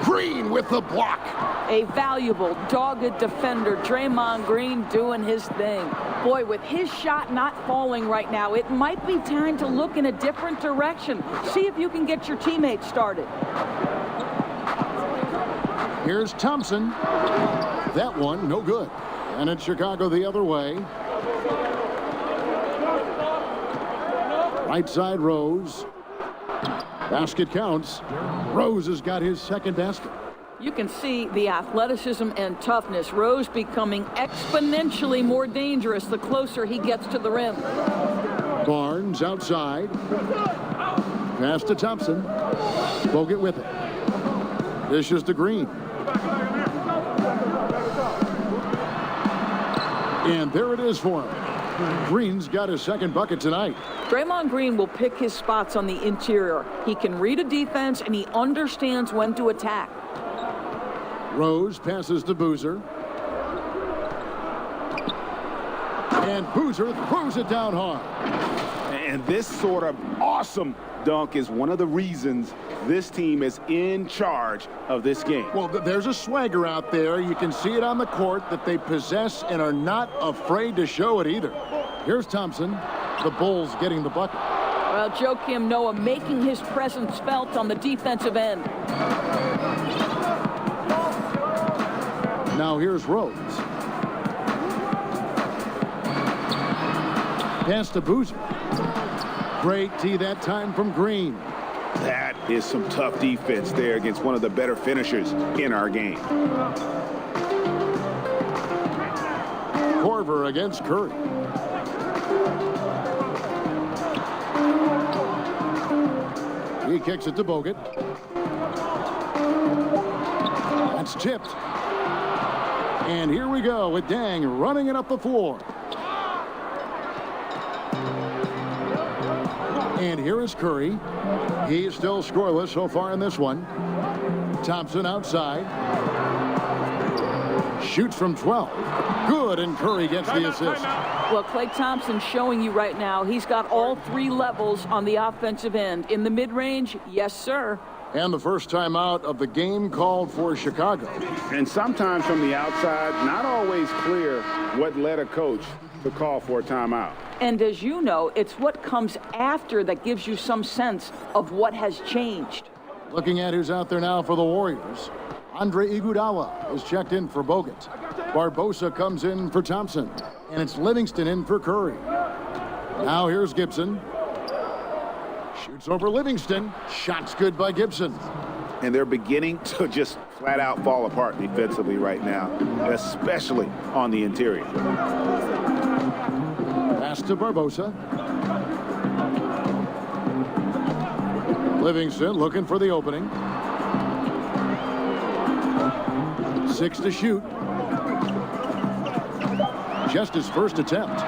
Green with the block. A valuable, dogged defender, Draymond Green doing his thing. Boy, with his shot not falling right now, it might be time to look in a different direction. See if you can get your teammates started. Here's Thompson. That one, no good. And it's Chicago the other way. Right side, Rose. Basket counts. Rose has got his second basket. You can see the athleticism and toughness. Rose becoming exponentially more dangerous the closer he gets to the rim. Barnes outside. Pass to Thompson. Bogut with it. Dishes to Green. And there it is for him. Green's got his second bucket tonight. Draymond Green will pick his spots on the interior. He can read a defense, and he understands when to attack. Rose passes to Boozer. And Boozer throws it down hard. And this sort of awesome dunk is one of the reasons this team is in charge of this game. Well, there's a swagger out there. You can see it on the court that they possess and are not afraid to show it either. Here's Thompson. The Bulls getting the bucket. Well, Joakim Noah making his presence felt on the defensive end. Now here's Rose. Pass to Boozer. Great tee that time from Green. That is some tough defense there against one of the better finishers in our game. Korver against Curry. He kicks it to Bogut. That's tipped. And here we go with Dang running it up the floor. And here is Curry. He's still scoreless so far in this one. Thompson outside. Shoots from 12. Good, and Curry gets the assist. Well, Klay Thompson showing you right now he's got all three levels on the offensive end. In the mid-range, yes, sir. And the first time out of the game called for Chicago. And sometimes from the outside, not always clear what led a coach to call for a timeout. And as you know, it's what comes after that gives you some sense of what has changed. Looking at who's out there now for the Warriors. Andre Iguodala is checked in for Bogut. Barbosa comes in for Thompson. And it's Livingston in for Curry. Now here's Gibson. Shoots over Livingston. Shot's good by Gibson. And they're beginning to just flat out fall apart defensively right now, especially on the interior. Pass to Barbosa. Livingston looking for the opening. 6 to shoot. Just his first attempt.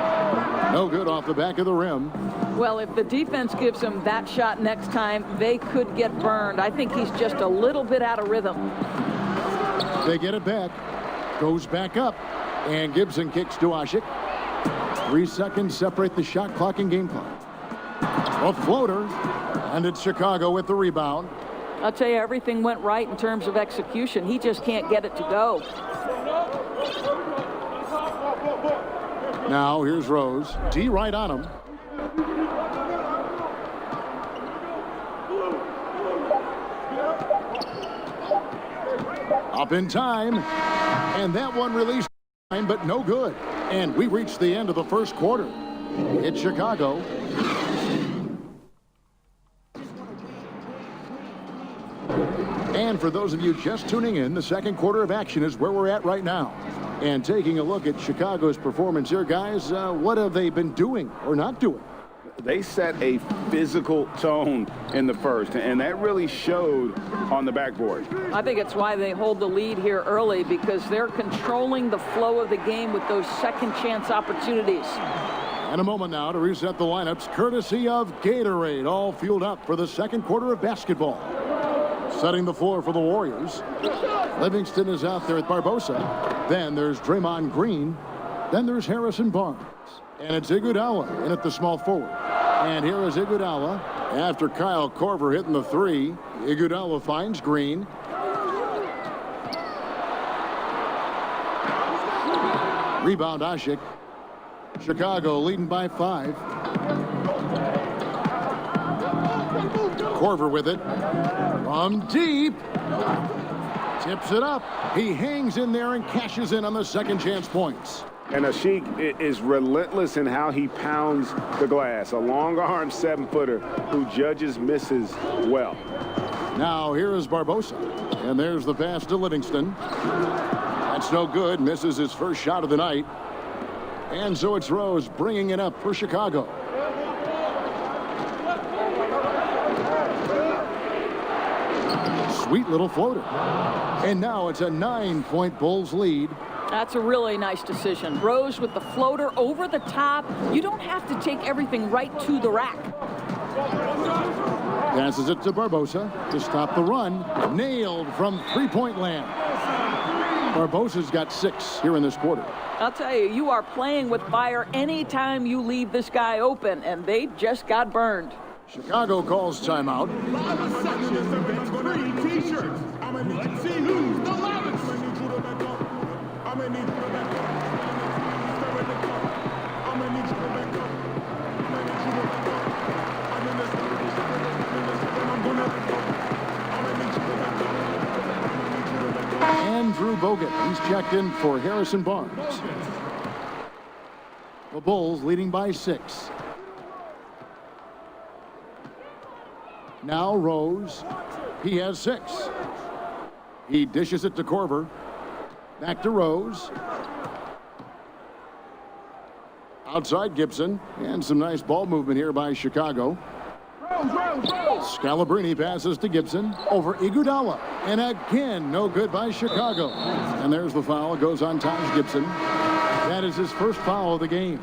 No good off the back of the rim. Well, if the defense gives him that shot next time, they could get burned. I think he's just a little bit out of rhythm. They get it back. Goes back up. And Gibson kicks to Asik. 3 seconds separate the shot clock and game clock. A floater. And it's Chicago with the rebound. I'll tell you, everything went right in terms of execution. He just can't get it to go. Now here's Rose. D right on him. Up in time. And that one released time, but no good. And we reached the end of the first quarter. It's Chicago. And And for those of you just tuning in, the second quarter of action is where we're at right now. And taking a look at Chicago's performance here, guys, what have they been doing or not doing? They set a physical tone in the first, and that really showed on the backboard. I think it's why they hold the lead here early, because they're controlling the flow of the game with those second chance opportunities. And a moment now to reset the lineups, courtesy of Gatorade, all fueled up for the second quarter of basketball. Setting the floor for the Warriors. Livingston is out there at Barbosa. Then there's Draymond Green. Then there's Harrison Barnes. And it's Iguodala in at the small forward. And here is Iguodala after Kyle Korver hitting the three. Iguodala finds Green. Rebound Asik. Chicago leading by 5. Korver with it. From deep. Tips it up. He hangs in there and cashes in on the second chance points. And Asik is relentless in how he pounds the glass. A long-arm 7-footer who judges misses well. Now here is Barbosa. And there's the pass to Livingston. That's no good. Misses his first shot of the night. And so it's Rose bringing it up for Chicago. Sweet little floater. And now it's a 9-point Bulls lead. That's a really nice decision. Rose with the floater over the top. You don't have to take everything right to the rack. Passes it to Barbosa to stop the run. Nailed from three-point land. Barbosa's got 6 here in this quarter. I'll tell you, you are playing with fire anytime you leave this guy open, and they just got burned. Chicago calls timeout. Andrew Bogut, he's checked in for Harrison Barnes. The Bulls leading by 6. Now Rose, he has 6. He dishes it to Korver. Back to Rose. Outside Gibson, and some nice ball movement here by Chicago. Scalabrine passes to Gibson over Iguodala, and again no good by Chicago. And there's the foul. It goes on Taj Gibson. That is his first foul of the game.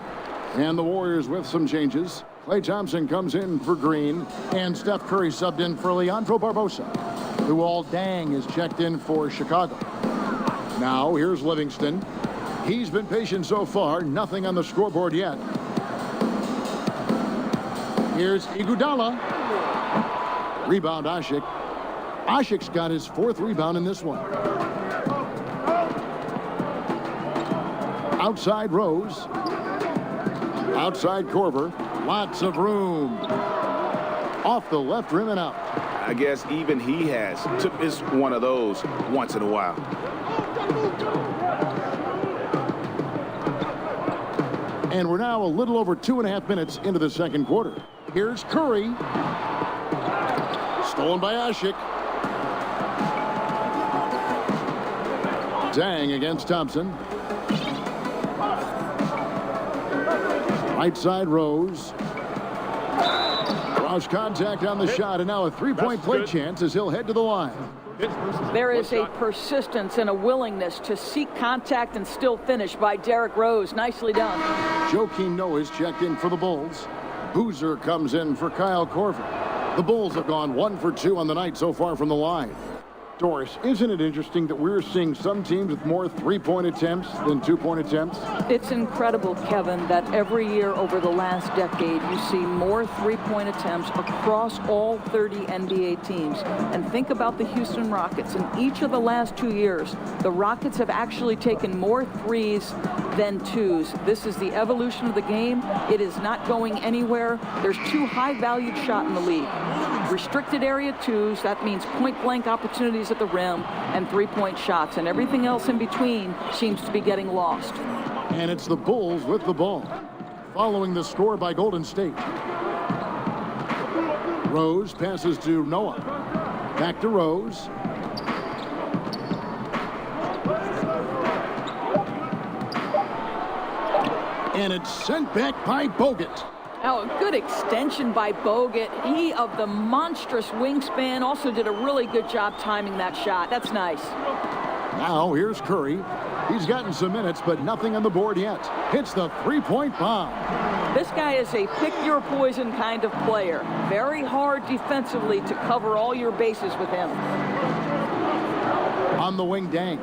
And the Warriors with some changes. Klay Thompson comes in for Green, and Steph Curry subbed in for Leandro Barbosa. Luol Deng is checked in for Chicago. Now here's Livingston. He's been patient so far. Nothing on the scoreboard yet. Here's Iguodala. Rebound Asik. Asik's got his 4th rebound in this one. Outside Rose. Outside Korver. Lots of room. Off the left rim and out. I guess even he has to miss one of those once in a while. And we're now a little over 2.5 minutes into the second quarter. Here's Curry. Stolen by Asik. Deng against Thompson. Right side Rose. Cross contact on the shot, and now a 3-point play chance as he'll head to the line. There is a persistence and a willingness to seek contact and still finish by Derrick Rose. Nicely done. Joakim Noah is checked in for the Bulls. Boozer comes in for Kyle Korver. The Bulls have gone 1 for 2 on the night so far from the line. Doris, isn't it interesting that we're seeing some teams with more 3-point attempts than 2-point attempts? It's incredible, Kevin, that every year over the last decade you see more 3-point attempts across all 30 NBA teams. And think about the Houston Rockets. In each of the last 2 years, the Rockets have actually taken more 3s than 2s. This is the evolution of the game. It is not going anywhere. There's 2 high-valued shots in the league. Restricted area 2s, that means point-blank opportunities at the rim, and 3-point shots, and everything else in between seems to be getting lost. And it's the Bulls with the ball, following the score by Golden State. Rose passes to Noah. Back to Rose. And it's sent back by Bogut. Oh, a good extension by Bogut. He, of the monstrous wingspan, also did a really good job timing that shot. That's nice. Now here's Curry. He's gotten some minutes, but nothing on the board yet. Hits the three-point bomb. This guy is a pick-your-poison kind of player. Very hard defensively to cover all your bases with him. On the wing, Dang.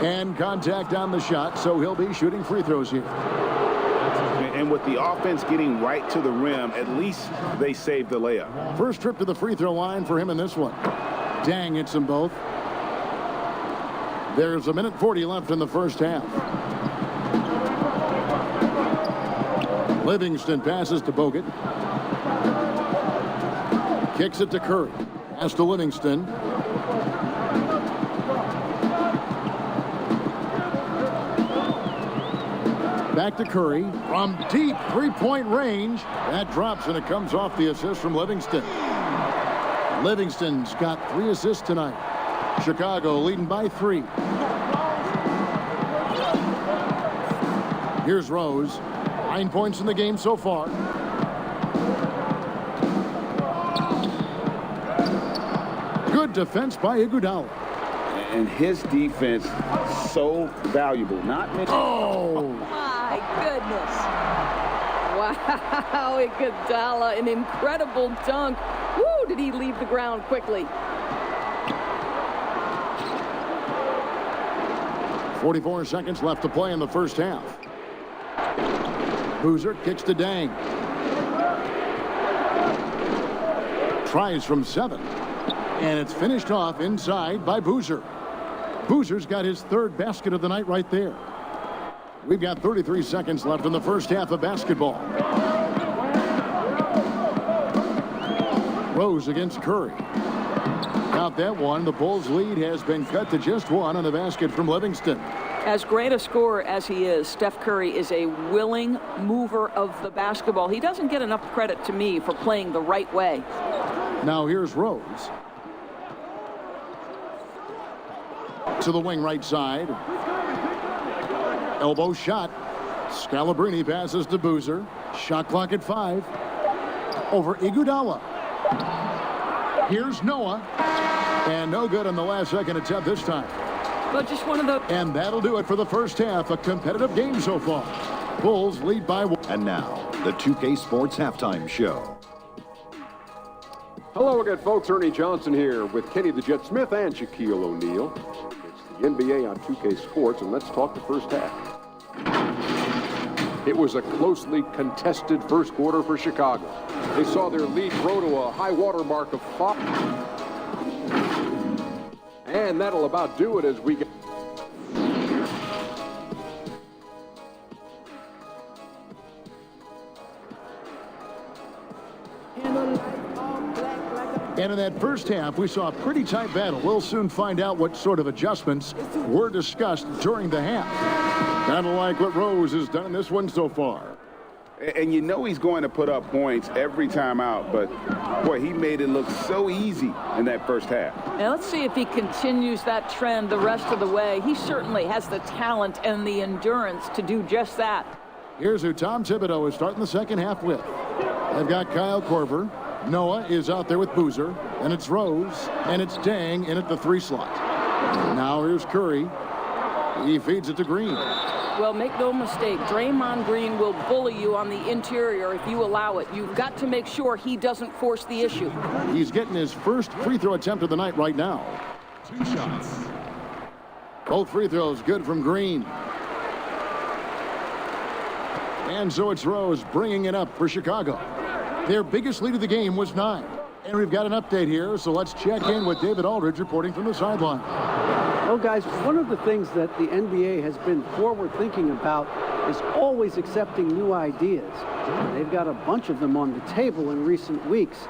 And contact on the shot, so he'll be shooting free throws here. And with the offense getting right to the rim, at least they saved the layup. First trip to the free throw line for him in this one. Dang hits them both. There's 1:40 left in the first half. Livingston passes to Bogut. Kicks it to Curry. Pass to Livingston. Back to Curry from deep three-point range. That drops, and it comes off the assist from Livingston. Livingston's got 3 assists tonight. Chicago leading by 3. Here's Rose. 9 points in the game so far. Good defense by Iguodala. And his defense so valuable. Not many. Oh! My goodness. Wow, Iguodala, an incredible dunk. Woo, did he leave the ground quickly. 44 seconds left to play in the first half. Boozer kicks to Dang. Tries from 7. And it's finished off inside by Boozer. Boozer's got his 3rd basket of the night right there. We've got 33 seconds left in the first half of basketball. Rose against Curry. Count that one. The Bulls' lead has been cut to just 1 on the basket from Livingston. As great a scorer as he is, Steph Curry is a willing mover of the basketball. He doesn't get enough credit to me for playing the right way. Now here's Rose. To the wing right side. Elbow shot. Scalabrine passes to Boozer. Shot clock at 5. Over Iguodala. Here's Noah. And no good on the last second attempt this time. But just one of the... And that'll do it for the first half. A competitive game so far. Bulls lead by 1. And now, the 2K Sports Halftime Show. Hello again, folks. Ernie Johnson here with Kenny the Jet Smith and Shaquille O'Neal. It's the NBA on 2K Sports, and let's talk the first half. It was a closely contested first quarter for Chicago. They saw their lead grow to a high water mark of 5. And that'll about do it as we get... And in that first half, we saw a pretty tight battle. We'll soon find out what sort of adjustments were discussed during the half. Kind of like what Rose has done in this one so far. And you know he's going to put up points every time out, but boy, he made it look so easy in that first half. Now let's see if he continues that trend the rest of the way. He certainly has the talent and the endurance to do just that. Here's who Tom Thibodeau is starting the second half with. They've got Kyle Korver. Noah is out there with Boozer. And it's Rose. And it's Dang in at the 3 slot. Now here's Curry. He feeds it to Green. Well, make no mistake, Draymond Green will bully you on the interior if you allow it. You've got to make sure he doesn't force the issue. He's getting his first free throw attempt of the night right now. 2 shots. Both free throws good from Green. And so it's Rose bringing it up for Chicago. Their biggest lead of the game was 9. And we've got an update here, so let's check in with David Aldridge reporting from the sideline. Well, guys, one of the things that the NBA has been forward-thinking about is always accepting new ideas. They've got a bunch of them on the table in recent weeks.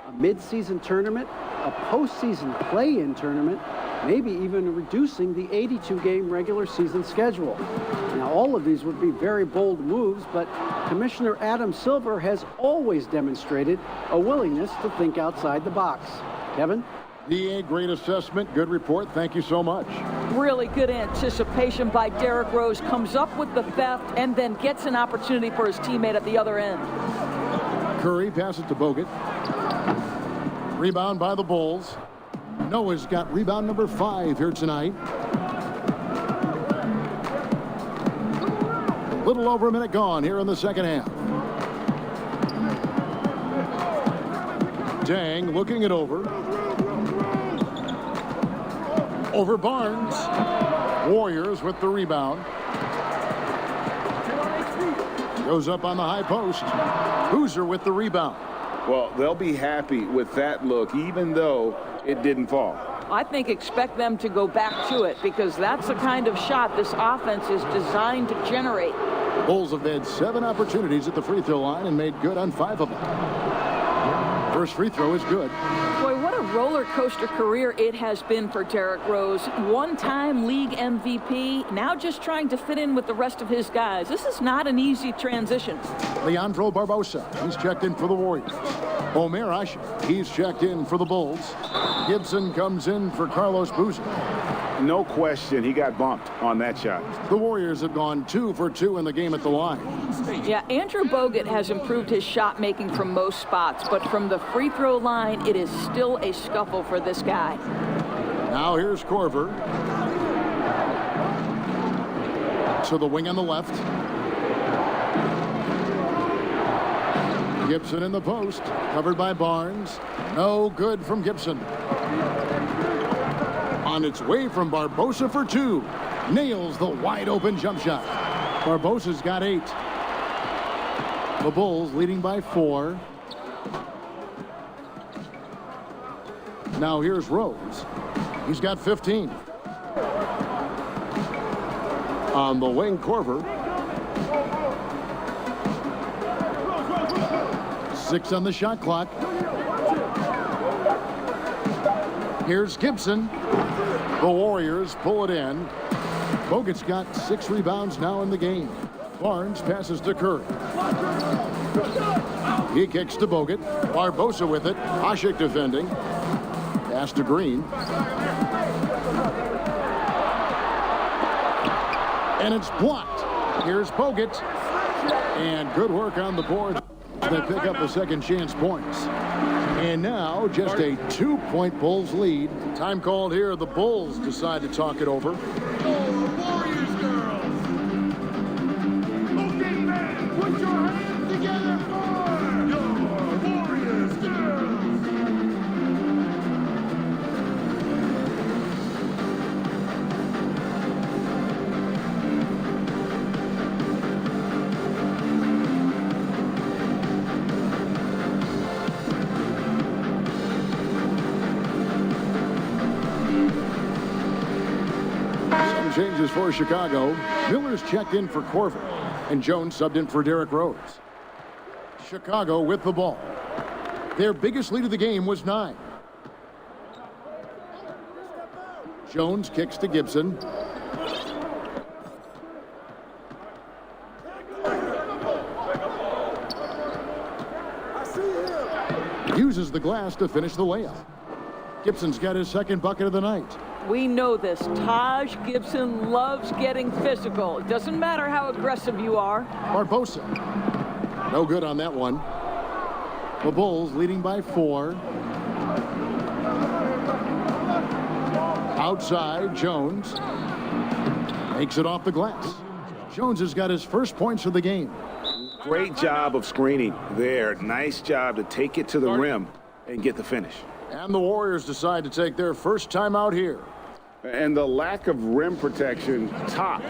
A mid-season tournament, a postseason play-in tournament, maybe even reducing the 82-game regular season schedule. Now, all of these would be very bold moves, but Commissioner Adam Silver has always demonstrated a willingness to think outside the box. Kevin? DA, great assessment, good report. Thank you so much. Really good anticipation by Derrick Rose. Comes up with the theft and then gets an opportunity for his teammate at the other end. Curry passes to Bogut. Rebound by the Bulls. Noah's got rebound number 5 here tonight. Little over a minute gone here in the second half. Dang looking it over. Over Barnes. Warriors with the rebound. Goes up on the high post. Boozer with the rebound. Well, they'll be happy with that look, even though it didn't fall. I think expect them to go back to it because that's the kind of shot this offense is designed to generate. Bulls have had 7 opportunities at the free throw line and made good on 5 of them. First free throw is good. Boy, what a roller coaster career it has been for Derrick Rose. One-time league MVP, now just trying to fit in with the rest of his guys. This is not an easy transition. Leandro Barbosa, he's checked in for the Warriors. Omer Ashe, he's checked in for the Bulls. Gibson comes in for Carlos Boozer. No question, he got bumped on that shot. The Warriors have gone 2 for 2 in the game at the line. Yeah, Andrew Bogut has improved his shot making from most spots, but from the free throw line, it is still a scuffle for this guy. Now here's Korver. To the wing on the left. Gibson in the post, covered by Barnes. No good from Gibson. On its way from Barbosa for 2. Nails the wide open jump shot. Barbosa's got 8. The Bulls leading by 4. Now here's Rose. He's got 15. On the wing, Korver. 6 on the shot clock. Here's Gibson. The Warriors pull it in. Bogut's got 6 rebounds now in the game. Barnes passes to Curry. He kicks to Bogut. Barbosa with it. Ashe defending. Pass to Green. And it's blocked. Here's Bogut. And good work on the board. They pick up the second chance points. And now just a 2-point Bulls lead. Time called here. The Bulls decide to talk it over. Warriors, girls! Okay, men, put your hands together for your Warriors, girls! Changes for Chicago. Miller's checked in for Korver, and Jones subbed in for Derrick Rose. Chicago with the ball. Their biggest lead of the game was 9. Jones kicks to Gibson. Uses the glass to finish the layup. Gibson's got his second bucket of the night. We know this. Taj Gibson loves getting physical. It doesn't matter how aggressive you are. Barbosa. No good on that one. The Bulls leading by 4. Outside, Jones. Makes it off the glass. Jones has got his first points of the game. Great job of screening there. Nice job to take it to the rim and get the finish. And the Warriors decide to take their first time out here. And the lack of rim protection, top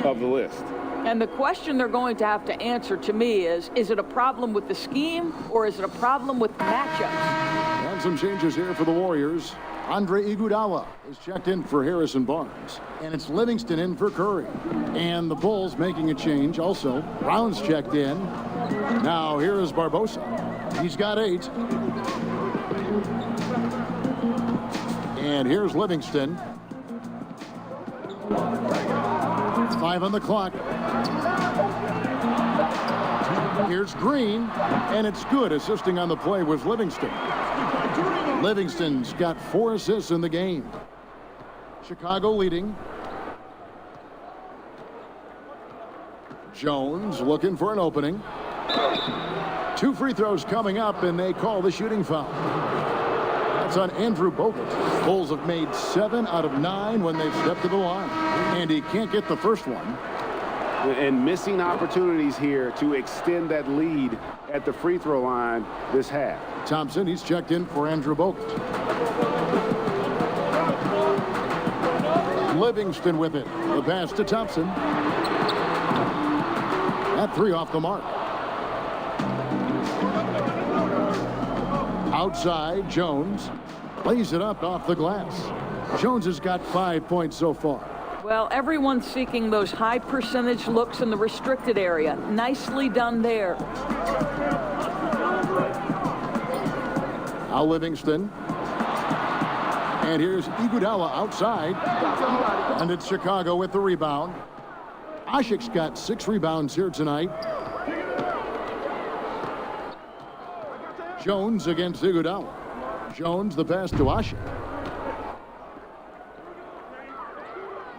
of the list. And the question they're going to have to answer to me is it a problem with the scheme or is it a problem with matchups? And some changes here for the Warriors. Andre Iguodala is checked in for Harrison Barnes. And it's Livingston in for Curry. And the Bulls making a change also. Brown's checked in. Now here is Barbosa. He's got 8. And here's Livingston. 5 on the clock. Here's Green, and it's good. Assisting on the play was Livingston. Livingston's got 4 assists in the game. Chicago leading. Jones looking for an opening. 2 free throws coming up, and they call the shooting foul. That's on Andrew Bogut. Bulls have made 7 out of 9 when they've stepped to the line, and he can't get the first one. And missing opportunities here to extend that lead at the free throw line this half. Thompson, he's checked in for Andrew Bogut. Livingston with it. The pass to Thompson. That 3 off the mark. Outside, Jones lays it up off the glass. Jones has got 5 points so far. Well, everyone's seeking those high percentage looks in the restricted area. Nicely done there. Now Livingston. And here's Iguodala outside. And it's Chicago with the rebound. Asik's got 6 rebounds here tonight. Jones against Iguodala. Jones the pass to Asik.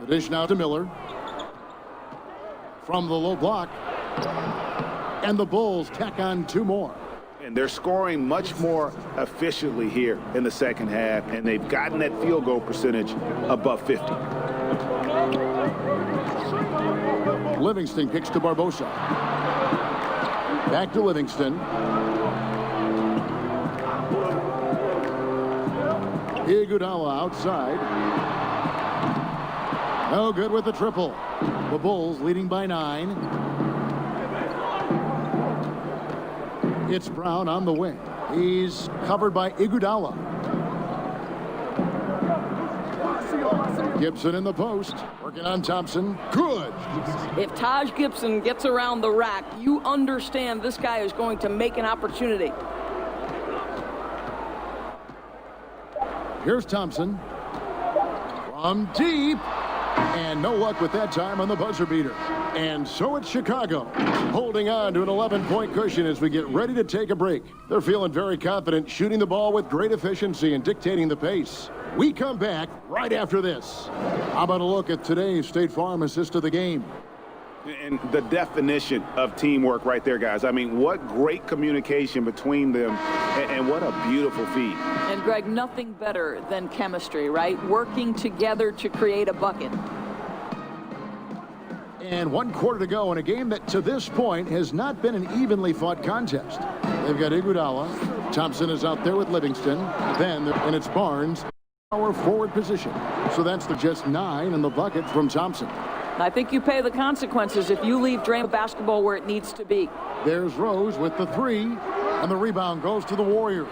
The dish now to Miller. From the low block. And the Bulls tack on 2 more. And they're scoring much more efficiently here in the second half, and they've gotten that field goal percentage above 50. Livingston kicks to Barbosa. Back to Livingston. Iguodala outside. No good with the triple. The Bulls leading by 9. It's Brown on the wing. He's covered by Iguodala. Gibson in the post. Working on Thompson. Good. If Taj Gibson gets around the rack, you understand this guy is going to make an opportunity. Here's Thompson. From deep. And no luck with that time on the buzzer beater. And so it's Chicago holding on to an 11-point cushion as we get ready to take a break. They're feeling very confident, shooting the ball with great efficiency and dictating the pace. We come back right after this. How about a look at today's State Farm assist of the game? And the definition of teamwork right there, guys. I mean, what great communication between them, and what a beautiful feed. And Greg, nothing better than chemistry, right? Working together to create a bucket. And 1 quarter to go in a game that to this point has not been an evenly fought contest. They've got Iguodala. Thompson is out there with Livingston. Then, and it's Barnes, our forward position. So that's the just 9 in the bucket from Thompson. I think you pay the consequences if you leave Draymond basketball where it needs to be. There's Rose with the 3, and the rebound goes to the Warriors.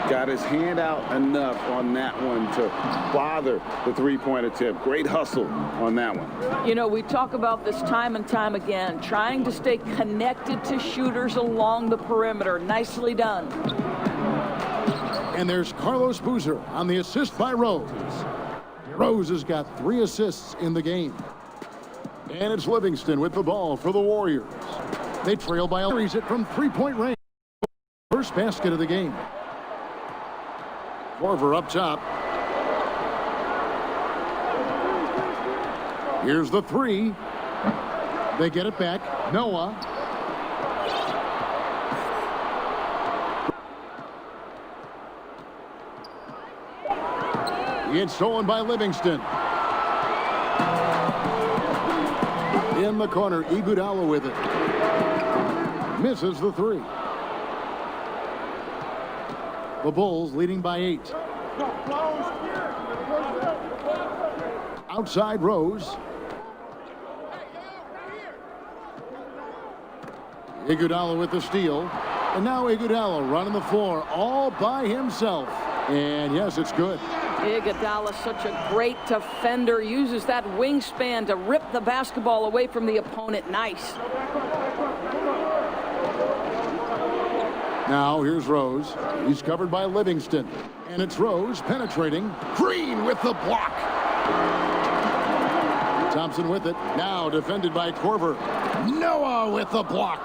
Got his hand out enough on that one to bother the 3-point attempt. Great hustle on that one. You know, we talk about this time and time again, trying to stay connected to shooters along the perimeter. Nicely done. And there's Carlos Boozer on the assist by Rose. Rose has got 3 assists in the game. And it's Livingston with the ball for the Warriors. They trail by a it from 3-point range. First basket of the game. Korver up top. Here's the 3. They get it back. Noah. It's stolen by Livingston. In the corner, Iguodala with it. Misses the 3. The Bulls leading by 8. Outside Rose. Iguodala with the steal. And now Iguodala running the floor all by himself. And yes, it's good. Iguodala, such a great defender, uses that wingspan to rip the basketball away from the opponent. Nice. Now here's Rose. He's covered by Livingston. And it's Rose penetrating. Green with the block. Thompson with it. Now defended by Korver. Noah with the block.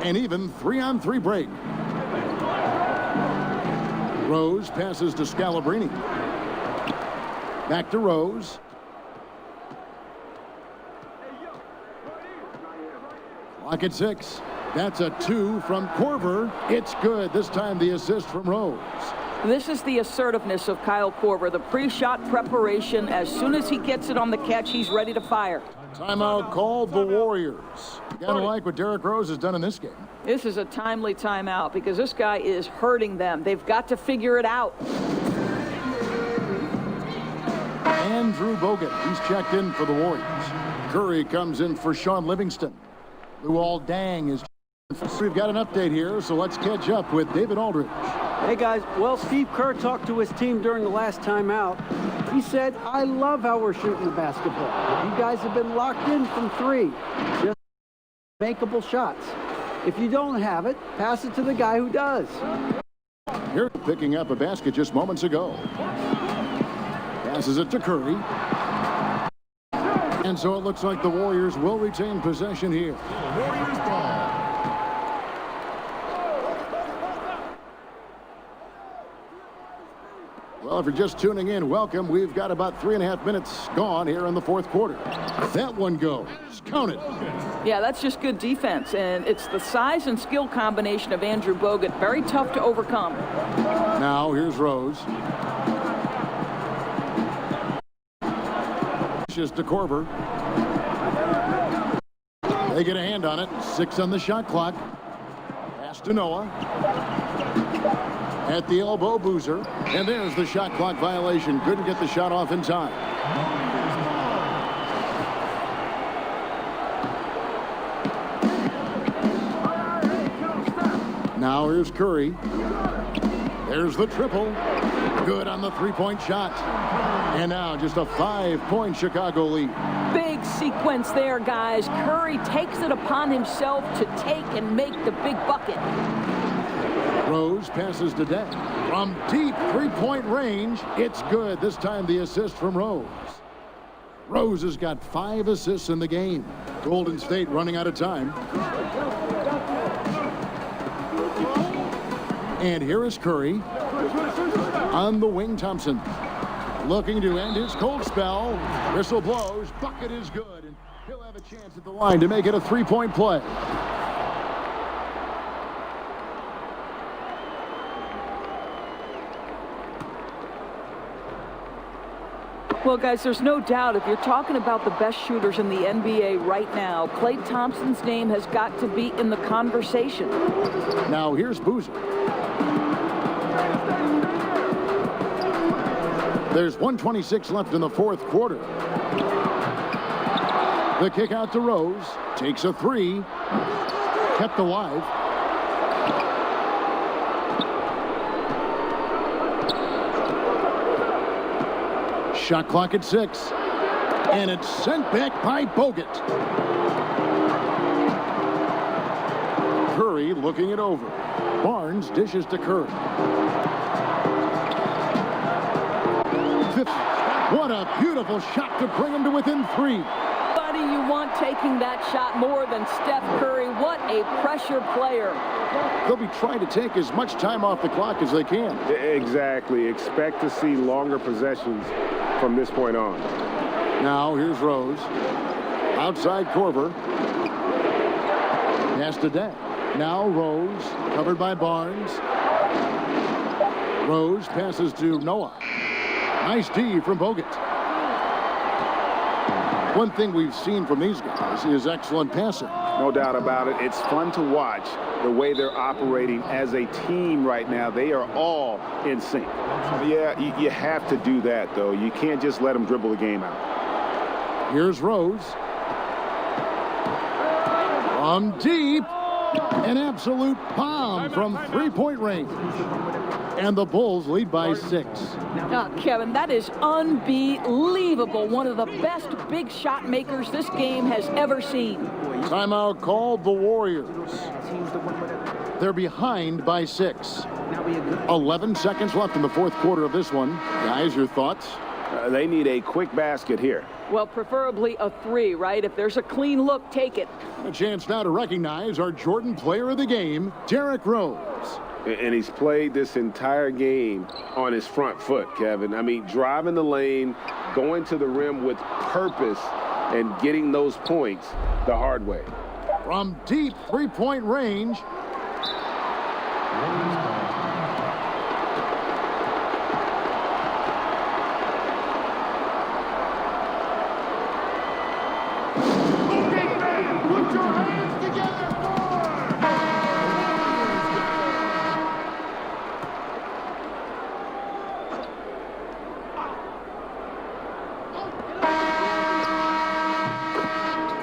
An even 3-on-3 break. Rose passes to Scalabrine. Back to Rose. Clock at 6. That's a 2 from Korver. It's good. This time the assist from Rose. This is the assertiveness of Kyle Korver, the pre-shot preparation. As soon as he gets it on the catch, he's ready to fire. Timeout called the Warriors. You gotta like what Derrick Rose has done in this game. This is a timely timeout because this guy is hurting them. They've got to figure it out. Andrew Bogut, he's checked in for the Warriors. Curry comes in for Sean Livingston. Luol Deng is. We've got an update here, so let's catch up with David Aldridge. Hey guys, well, Steve Kerr talked to his team during the last timeout. He said, I love how we're shooting the basketball. You guys have been locked in from 3. Just makeable shots. If you don't have it, pass it to the guy who does. Here picking up a basket just moments ago. Passes it to Curry. And so it looks like the Warriors will retain possession here. Warriors ball. Well, if you're just tuning in, welcome. We've got about 3.5 minutes gone here in the fourth quarter. That one goes. Count it. Yeah, that's just good defense, and it's the size and skill combination of Andrew Bogut. Very tough to overcome. Now, here's Rose. Just to Korver. They get a hand on it. 6 on the shot clock. Pass to Noah. At the elbow, Boozer. And there's the shot clock violation. Couldn't get the shot off in time. Now here's Curry. There's the triple. Good on the three-point shot. And now just a 5-point Chicago lead. Big sequence there, guys. Curry takes it upon himself to take and make the big bucket. Rose passes to Deng. From deep three-point range, it's good. This time the assist from Rose. Rose has got 5 assists in the game. Golden State running out of time. And here is Curry. On the wing, Thompson. Looking to end his cold spell. Whistle blows. Bucket is good. And he'll have a chance at the line to make it a 3-point play. Well, guys, there's no doubt if you're talking about the best shooters in the NBA right now, Klay Thompson's name has got to be in the conversation. Now here's Boozer. There's 1:26 left in the fourth quarter. The kick out to Rose. Takes a 3. Kept alive. Shot clock at 6. And it's sent back by Bogut. Curry looking it over. Barnes dishes to Curry. What a beautiful shot to bring him to within 3. Buddy, you want taking that shot more than Steph Curry. What a pressure player. They'll be trying to take as much time off the clock as they can. Exactly. Expect to see longer possessions from this point on. Now here's Rose. Outside Korver. Pass to Deng. Now Rose, covered by Barnes. Rose passes to Noah. Nice D from Bogut. One thing we've seen from these guys is excellent passing. No doubt about it. It's fun to watch the way they're operating as a team right now. They are all in sync. Yeah, you have to do that, though. You can't just let them dribble the game out. Here's Rose. From deep. An absolute bomb from three-point range. And the Bulls lead by 6. Oh, Kevin, that is unbelievable. One of the best big shot makers this game has ever seen. Timeout called the Warriors. They're behind by 6. 11 seconds left in the fourth quarter of this one. Guys, your thoughts? They need a quick basket here. Well, preferably a 3, right? If there's a clean look, take it. A chance now to recognize our Jordan player of the game, Derrick Rose. And he's played this entire game on his front foot, Kevin. I mean, driving the lane, going to the rim with purpose, and getting those points the hard way. From deep three-point range. Put your hands together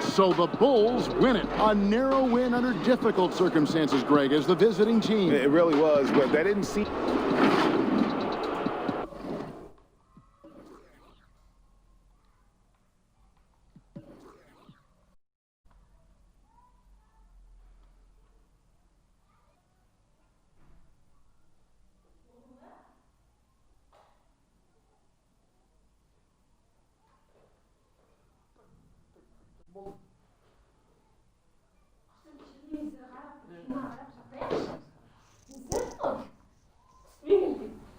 So the Bulls win it. A narrow win under difficult circumstances, Greg, as the visiting team. It really was, but they didn't see...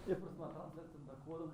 Я просмотрел с этим докладом.